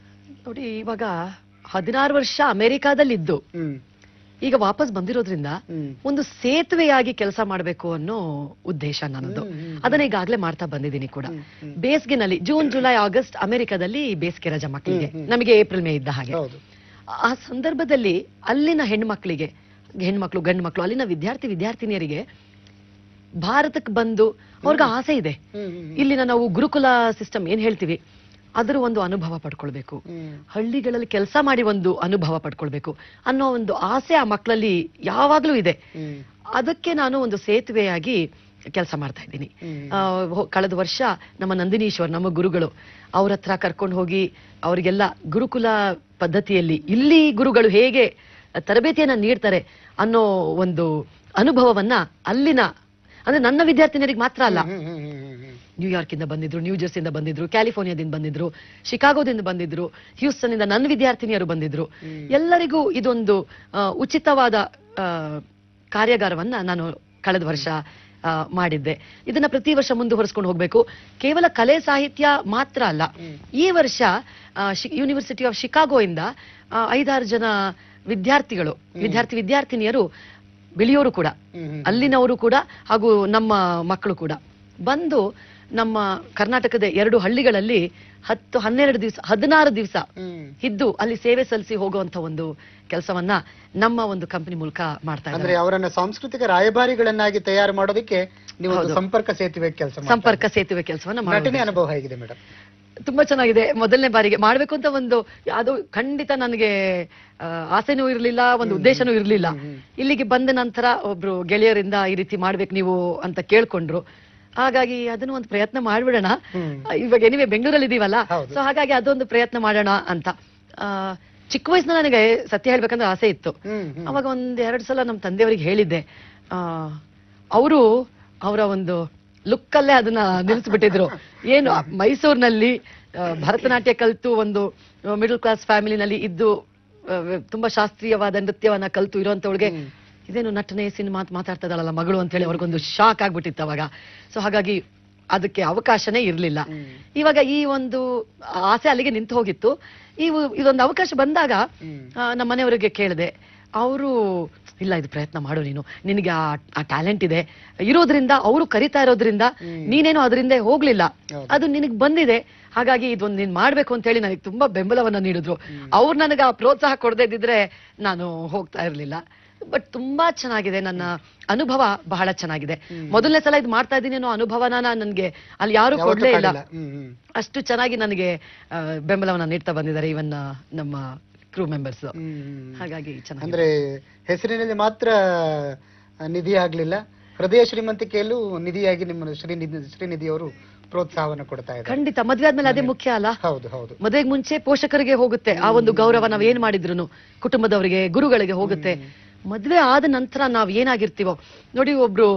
ನೋಡಿ, ಇವಾಗ 16 ವರ್ಷ ಅಮೆರಿಕಾದಲ್ಲಿದ್ದು ಈಗ ವಾಪಸ್ ಬಂದಿರೋದ್ರಿಂದ ಒಂದು ಸೇತುವೆಯಾಗಿ ಕೆಲಸ ಮಾಡಬೇಕು ಅನ್ನೋ ಉದ್ದೇಶ ನನ್ನದು. ಅದನ್ನ ಈಗಾಗಲೇ ಮಾಡ್ತಾ ಬಂದಿದ್ದೀನಿ ಕೂಡ. ಬೇಸಿಗೆನಲ್ಲಿ ಜೂನ್, ಜುಲೈ, ಆಗಸ್ಟ್ ಅಮೆರಿಕದಲ್ಲಿ ಬೇಸಿಗೆ ರಜಾ ಮಕ್ಕಳಿಗೆ, ನಮಗೆ ಏಪ್ರಿಲ್, ಮೇ ಇದ್ದ ಹಾಗೆ. ಆ ಸಂದರ್ಭದಲ್ಲಿ ಅಲ್ಲಿನ ಹೆಣ್ಮಕ್ಳು ಗಂಡು ಮಕ್ಕಳು, ಅಲ್ಲಿನ ವಿದ್ಯಾರ್ಥಿನಿಯರಿಗೆ ಭಾರತಕ್ಕೆ ಬಂದು ಅವ್ರಿಗೆ ಆಸೆ ಇದೆ, ಇಲ್ಲಿನ ನಾವು ಗುರುಕುಲ ಸಿಸ್ಟಮ್ ಏನ್ ಹೇಳ್ತೀವಿ ಅದರ ಒಂದು ಅನುಭವ ಪಡ್ಕೊಳ್ಬೇಕು, ಹಳ್ಳಿಗಳಲ್ಲಿ ಕೆಲಸ ಮಾಡಿ ಒಂದು ಅನುಭವ ಪಡ್ಕೊಳ್ಬೇಕು ಅನ್ನೋ ಒಂದು ಆಸೆ ಆ ಮಕ್ಕಳಲ್ಲಿ ಯಾವಾಗ್ಲೂ ಇದೆ. ಅದಕ್ಕೆ ನಾನು ಒಂದು ಸೇತುವೆಯಾಗಿ ಕೆಲಸ ಮಾಡ್ತಾ ಇದ್ದೀನಿ. ಕಳೆದ ವರ್ಷ ನಮ್ಮ ನಂದಿನೀಶ್ವರ್, ನಮ್ಮ ಗುರುಗಳು, ಅವ್ರ ಹತ್ರ ಕರ್ಕೊಂಡು ಹೋಗಿ ಅವರಿಗೆಲ್ಲ ಗುರುಕುಲ ಪದ್ಧತಿಯಲ್ಲಿ ಇಲ್ಲಿ ಗುರುಗಳು ಹೇಗೆ ತರಬೇತಿಯನ್ನ ನೀಡ್ತಾರೆ ಅನ್ನೋ ಒಂದು ಅನುಭವವನ್ನ ಅಲ್ಲಿನ, ಅಂದ್ರೆ ನನ್ನ ವಿದ್ಯಾರ್ಥಿನಿಯರಿಗೆ ಮಾತ್ರ ಅಲ್ಲ, ನ್ಯೂಯಾರ್ಕ್ ಇಂದ ಬಂದಿದ್ರು, ನ್ಯೂ ಜೆರ್ಸಿಯಿಂದ ಬಂದಿದ್ರು, ಕ್ಯಾಲಿಫೋರ್ನಿಯಾದಿಂದ ಬಂದಿದ್ರು, ಶಿಕಾಗೋದಿಂದ ಬಂದಿದ್ರು, ಹ್ಯೂಸ್ಟನ್ ಇಂದ ನನ್ನ ವಿದ್ಯಾರ್ಥಿನಿಯರು ಬಂದಿದ್ರು. ಎಲ್ಲರಿಗೂ ಇದೊಂದು ಉಚಿತವಾದ ಕಾರ್ಯಾಗಾರವನ್ನ ನಾನು ಕಳೆದ ವರ್ಷ ಮಾಡಿದ್ದೆ. ಇದನ್ನ ಪ್ರತಿ ವರ್ಷ ಮುಂದುವರಿಸ್ಕೊಂಡು ಹೋಗ್ಬೇಕು. ಕೇವಲ ಕಲೆ ಸಾಹಿತ್ಯ ಮಾತ್ರ ಅಲ್ಲ, ಈ ವರ್ಷ ಯೂನಿವರ್ಸಿಟಿ ಆಫ್ ಶಿಕಾಗೋ ಇಂದ 5-6 ಜನ ವಿದ್ಯಾರ್ಥಿನಿಯರು, ಬಿಳಿಯೋರು ಕೂಡ, ಅಲ್ಲಿನವರು ಕೂಡ, ಹಾಗೂ ನಮ್ಮ ಮಕ್ಕಳು ಕೂಡ ಬಂದು ನಮ್ಮ ಕರ್ನಾಟಕದ 2 ಹಳ್ಳಿಗಳಲ್ಲಿ 10-12 ದಿವಸ 16 ದಿವಸ ಇದ್ದು ಅಲ್ಲಿ ಸೇವೆ ಸಲ್ಲಿಸಿ ಹೋಗುವಂತ ಒಂದು ಕೆಲಸವನ್ನ ನಮ್ಮ ಒಂದು ಕಂಪನಿ ಮೂಲಕ ಮಾಡ್ತಾ ಇದ್ದಾರೆ. ಅಂದ್ರೆ ಅವರನ್ನ ಸಾಂಸ್ಕೃತಿಕ ರಾಯಭಾರಿಗಳನ್ನಾಗಿ ತಯಾರು ಮಾಡೋದಕ್ಕೆ ನೀವು ಸಂಪರ್ಕ ಸೇತುವೆ ಕೆಲಸವನ್ನ ಮಾಡಿ. ಅನುಭವ ಹೇಗಿದೆ ಮೇಡಮ್? ತುಂಬಾ ಚೆನ್ನಾಗಿದೆ. ಮೊದಲನೇ ಬಾರಿಗೆ ಮಾಡ್ಬೇಕು ಅಂತ ಒಂದು ಅದು ಖಂಡಿತ ನನಗೆ ಆಸೆನೂ ಇರ್ಲಿಲ್ಲ, ಒಂದು ಉದ್ದೇಶನೂ ಇರ್ಲಿಲ್ಲ. ಇಲ್ಲಿಗೆ ಬಂದ ನಂತರ ಒಬ್ರು ಗೆಳೆಯರಿಂದ ಈ ರೀತಿ ಮಾಡ್ಬೇಕು ನೀವು ಅಂತ ಕೇಳ್ಕೊಂಡ್ರು. ಹಾಗಾಗಿ ಅದನ್ನು ಒಂದು ಪ್ರಯತ್ನ ಮಾಡ್ಬಿಡೋಣ. ಇವಾಗ ಏನಿವೆ ಬೆಂಗಳೂರಲ್ಲಿ ಇದೀವಲ್ಲ, ಸೊ ಹಾಗಾಗಿ ಅದೊಂದು ಪ್ರಯತ್ನ ಮಾಡೋಣ ಅಂತ. ಚಿಕ್ಕ ವಯಸ್ಸಿನ ನನಗೆ ಸತ್ಯ ಹೇಳ್ಬೇಕಂದ್ರೆ ಆಸೆ ಇತ್ತು. ಅವಾಗ 1-2 ಸಲ ನಮ್ಮ ತಂದೆಯವರಿಗೆ ಹೇಳಿದ್ದೆ. ಅವರು ಅವರ ಒಂದು ಲುಕ್ಕಲ್ಲೇ ಅದನ್ನ ನಿಲ್ಲಿಸ್ಬಿಟ್ಟಿದ್ರು. ಏನು ಮೈಸೂರಿನಲ್ಲಿ ಭರತನಾಟ್ಯ ಕಲ್ತು ಒಂದು ಮಿಡಲ್ ಕ್ಲಾಸ್ ಫ್ಯಾಮಿಲಿನಲ್ಲಿ ಇದ್ದು ತುಂಬಾ ಶಾಸ್ತ್ರೀಯವಾದ ನೃತ್ಯವನ್ನ ಕಲ್ತು ಇರುವಂತವಳಿಗೆ ಇದೇನು ನಟನೆ ಸಿನಿಮಾ ಮಾತಾಡ್ತಾ ಇದ್ದಾಳಲ್ಲ ಮಗಳು ಅಂತ ಹೇಳಿ ಅವ್ರಿಗೊಂದು ಶಾಕ್ ಆಗ್ಬಿಟ್ಟಿತ್ತು ಅವಾಗ. ಸೊ ಹಾಗಾಗಿ ಅದಕ್ಕೆ ಅವಕಾಶನೇ ಇರ್ಲಿಲ್ಲ. ಇವಾಗ ಈ ಒಂದು ಆಸೆ ಅಲ್ಲಿಗೆ ನಿಂತು ಹೋಗಿತ್ತು. ಇದೊಂದು ಅವಕಾಶ ಬಂದಾಗ ನಮ್ಮ ಮನೆಯವರಿಗೆ ಕೇಳಿದೆ, ಅವರು ಇಲ್ಲ ಇದು ಪ್ರಯತ್ನ ಮಾಡು ನೀನು, ನಿನಗೆ ಆ ಟ್ಯಾಲೆಂಟ್ ಇದೆ ಇರೋದ್ರಿಂದ, ಅವರು ಕರಿತಾ ಇರೋದ್ರಿಂದ ನೀನೇನು ಅದರಿಂದ ಹೋಗ್ಲಿಲ್ಲ, ಅದು ನಿನಗ್ ಬಂದಿದೆ, ಹಾಗಾಗಿ ಇದೊಂದು ನೀನ್ ಮಾಡ್ಬೇಕು ಅಂತ ಹೇಳಿ ನನಗೆ ತುಂಬಾ ಬೆಂಬಲವನ್ನ ನೀಡಿದ್ರು. ಅವ್ರು ನನಗೆ ಆ ಪ್ರೋತ್ಸಾಹ ಕೊಡದೇ ಇದ್ದಿದ್ರೆ ನಾನು ಹೋಗ್ತಾ ಇರ್ಲಿಲ್ಲ. ಬಟ್ ತುಂಬಾ ಚೆನ್ನಾಗಿದೆ, ನನ್ನ ಅನುಭವ ಬಹಳ ಚೆನ್ನಾಗಿದೆ. ಮೊದಲನೇ ಸಲ ಇದು ಮಾಡ್ತಾ ಇದ್ದೀನಿ ಅನ್ನೋ ಅನುಭವನ ನನ್ಗೆ ಅಲ್ಲಿ ಯಾರು ಕೊಡ್ಲೇ ಇಲ್ಲ. ಅಷ್ಟು ಚೆನ್ನಾಗಿ ನನಗೆ ಬೆಂಬಲವನ್ನ ನೀಡ್ತಾ ಬಂದಿದ್ದಾರೆ ಇವನ್ ನಮ್ಮ ಕ್ರೂ ಮೆಂಬರ್ಸ್. ಹಾಗಾಗಿ ಚೆನ್ನಾಗಿ, ಅಂದ್ರೆ ಹೆಸರಿನಲ್ಲಿ ಮಾತ್ರ ನಿಧಿ ಆಗ್ಲಿಲ್ಲ, ಹೃದಯ ಶ್ರೀಮಂತಿಕೆಯಲ್ಲೂ ನಿಧಿಯಾಗಿ ನಿಮ್ಮ ಶ್ರೀನಿಧಿ ಅವರು ಪ್ರೋತ್ಸಾಹವನ್ನು ಕೊಡ್ತಾ ಇದ್ದಾರೆ. ಖಂಡಿತ, ಮದ್ವೆ ಆದ್ಮೇಲೆ ಅದೇ ಮುಖ್ಯ ಅಲ್ಲ. ಹೌದು ಹೌದು. ಮದುವೆಗೆ ಮುಂಚೆ ಪೋಷಕರಿಗೆ ಹೋಗುತ್ತೆ ಆ ಒಂದು ಗೌರವ, ನಾವ್ ಏನ್ ಮಾಡಿದ್ರು ಕುಟುಂಬದವರಿಗೆ, ಗುರುಗಳಿಗೆ ಹೋಗುತ್ತೆ. ಮದ್ವೆ ಆದ ನಂತರ ನಾವ್ ಏನಾಗಿರ್ತೀವೋ ನೋಡಿ, ಒಬ್ರು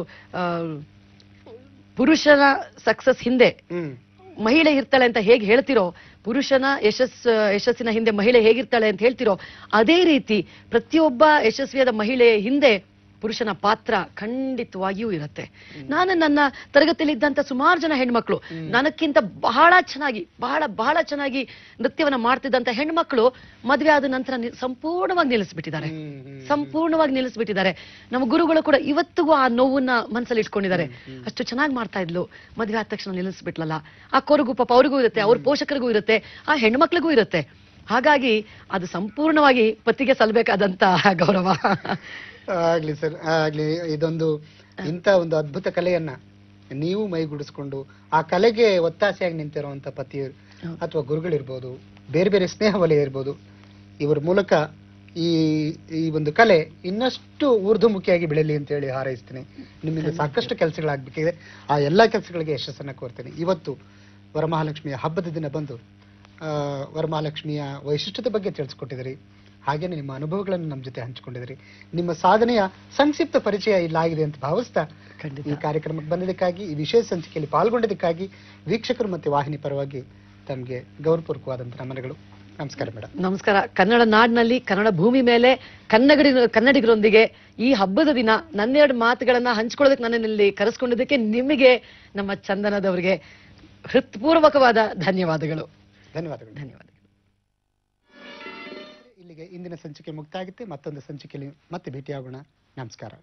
ಪುರುಷನ ಸಕ್ಸಸ್ ಹಿಂದೆ ಮಹಿಳೆ ಇರ್ತಾಳೆ ಅಂತ ಹೇಗೆ ಹೇಳ್ತಿರೋ, ಪುರುಷನ ಯಶಸ್ಸಿನ ಹಿಂದೆ ಮಹಿಳೆ ಹೇಗಿರ್ತಾಳೆ ಅಂತ ಹೇಳ್ತಿರೋ, ಅದೇ ರೀತಿ ಪ್ರತಿಯೊಬ್ಬ ಯಶಸ್ವಿಯಾದ ಮಹಿಳೆಯ ಹಿಂದೆ ಪುರುಷನ ಪಾತ್ರ ಖಂಡಿತವಾಗಿಯೂ ಇರುತ್ತೆ. ನಾನು ನನ್ನ ತರಗತಿಯಲ್ಲಿ ಇದ್ದಂತ ಸುಮಾರು ಜನ ಹೆಣ್ಮಕ್ಳು, ನನಕ್ಕಿಂತ ಬಹಳ ಚೆನ್ನಾಗಿ ನೃತ್ಯವನ್ನ ಮಾಡ್ತಿದ್ದಂತ ಹೆಣ್ಮಕ್ಳು ಮದ್ವೆ ಆದ ನಂತರ ಸಂಪೂರ್ಣವಾಗಿ ನಿಲ್ಲಿಸ್ಬಿಟ್ಟಿದ್ದಾರೆ. ನಮ್ಮ ಗುರುಗಳು ಕೂಡ ಇವತ್ತಿಗೂ ಆ ನೋವನ್ನ ಮನಸ್ಸಲ್ಲಿ ಇಟ್ಕೊಂಡಿದ್ದಾರೆ. ಅಷ್ಟು ಚೆನ್ನಾಗಿ ಮಾಡ್ತಾ ಇದ್ಲು, ಮದ್ವೆ ಆದ ತಕ್ಷಣ ನಿಲ್ಲಿಸ್ಬಿಟ್ಲಲ್ಲ. ಆ ಕೊರಗು ಪಾಪ ಅವ್ರಿಗೂ ಇರುತ್ತೆ, ಅವ್ರ ಪೋಷಕರಿಗೂ ಇರುತ್ತೆ, ಆ ಹೆಣ್ಮಕ್ಳಿಗೂ ಇರುತ್ತೆ. ಹಾಗಾಗಿ ಅದು ಸಂಪೂರ್ಣವಾಗಿ ಪತಿಗೆ ಸಲ್ಲಬೇಕಾದಂತ ಗೌರವ. ಆಗ್ಲಿ ಸರ್, ಆಗ್ಲಿ. ಇದೊಂದು ಇಂಥ ಒಂದು ಅದ್ಭುತ ಕಲೆಯನ್ನ ನೀವು ಮೈಗೂಡಿಸ್ಕೊಂಡು ಆ ಕಲೆಗೆ ಒತ್ತಾಸೆಯಾಗಿ ನಿಂತಿರುವಂತ ಪತಿ ಅಥವಾ ಗುರುಗಳಿರ್ಬೋದು, ಬೇರೆ ಬೇರೆ ಸ್ನೇಹ ವಲಯ ಇರ್ಬೋದು, ಇವರ ಮೂಲಕ ಈ ಒಂದು ಕಲೆ ಇನ್ನಷ್ಟು ಊರ್ಧ್ವಮುಖಿಯಾಗಿ ಬೆಳೆಯಲಿ ಅಂತ ಹೇಳಿ ಹಾರೈಸ್ತೀನಿ. ನಿಮ್ಮಿಂದ ಸಾಕಷ್ಟು ಕೆಲಸಗಳಾಗಬೇಕಿದೆ, ಆ ಎಲ್ಲಾ ಕೆಲಸಗಳಿಗೆ ಯಶಸ್ಸನ್ನ ಕೋರ್ತೇನೆ. ಇವತ್ತು ವರಮಹಾಲಕ್ಷ್ಮಿಯ ಹಬ್ಬದ ದಿನ ಬಂದು ವರಮಹಾಲಕ್ಷ್ಮಿಯ ವೈಶಿಷ್ಟ್ಯತೆ ಬಗ್ಗೆ ತಿಳಿಸ್ಕೊಟ್ಟಿದ್ದೀರಿ, ಹಾಗೇನೆ ನಿಮ್ಮ ಅನುಭವಗಳನ್ನು ನಮ್ಮ ಜೊತೆ ಹಂಚಿಕೊಂಡಿದ್ರಿ. ನಿಮ್ಮ ಸಾಧನೆಯ ಸಂಕ್ಷಿಪ್ತ ಪರಿಚಯ ಇಲ್ಲಾಗಿದೆ ಅಂತ ಭಾವಿಸ್ತಾ ಈ ಕಾರ್ಯಕ್ರಮಕ್ಕೆ ಬಂದಿದ್ದಕ್ಕಾಗಿ, ಈ ವಿಶೇಷ ಸಂಚಿಕೆಯಲ್ಲಿ ಪಾಲ್ಗೊಂಡಿದ್ದಕ್ಕಾಗಿ ವೀಕ್ಷಕರು ಮತ್ತೆ ವಾಹಿನಿ ಪರವಾಗಿ ತಮಗೆ ಗೌರವಪೂರ್ವಕವಾದಂತಹ ನಮನಗಳು. ನಮಸ್ಕಾರ ಮೇಡಮ್. ನಮಸ್ಕಾರ. ಕನ್ನಡ ನಾಡಿನಲ್ಲಿ, ಕನ್ನಡ ಭೂಮಿ ಮೇಲೆ ಕನ್ನಡಿಗರೊಂದಿಗೆ ಈ ಹಬ್ಬದ ದಿನ ನನ್ನೆರಡು ಮಾತುಗಳನ್ನ ಹಂಚ್ಕೊಳ್ಳೋದಕ್ಕೆ ನನ್ನಲ್ಲಿ ಕರೆಸ್ಕೊಂಡಿದ್ದಕ್ಕೆ ನಿಮಗೆ, ನಮ್ಮ ಚಂದನದವರಿಗೆ ಹೃತ್ಪೂರ್ವಕವಾದ ಧನ್ಯವಾದಗಳು. ಇಲ್ಲಿಗೆ ಇಂದಿನ ಸಂಚಿಕೆ ಮುಕ್ತಾಗುತ್ತೆ. ಮತ್ತೊಂದು ಸಂಚಿಕೆಯಲ್ಲಿ ಮತ್ತೆ ಭೇಟಿಯಾಗೋಣ. ನಮಸ್ಕಾರ.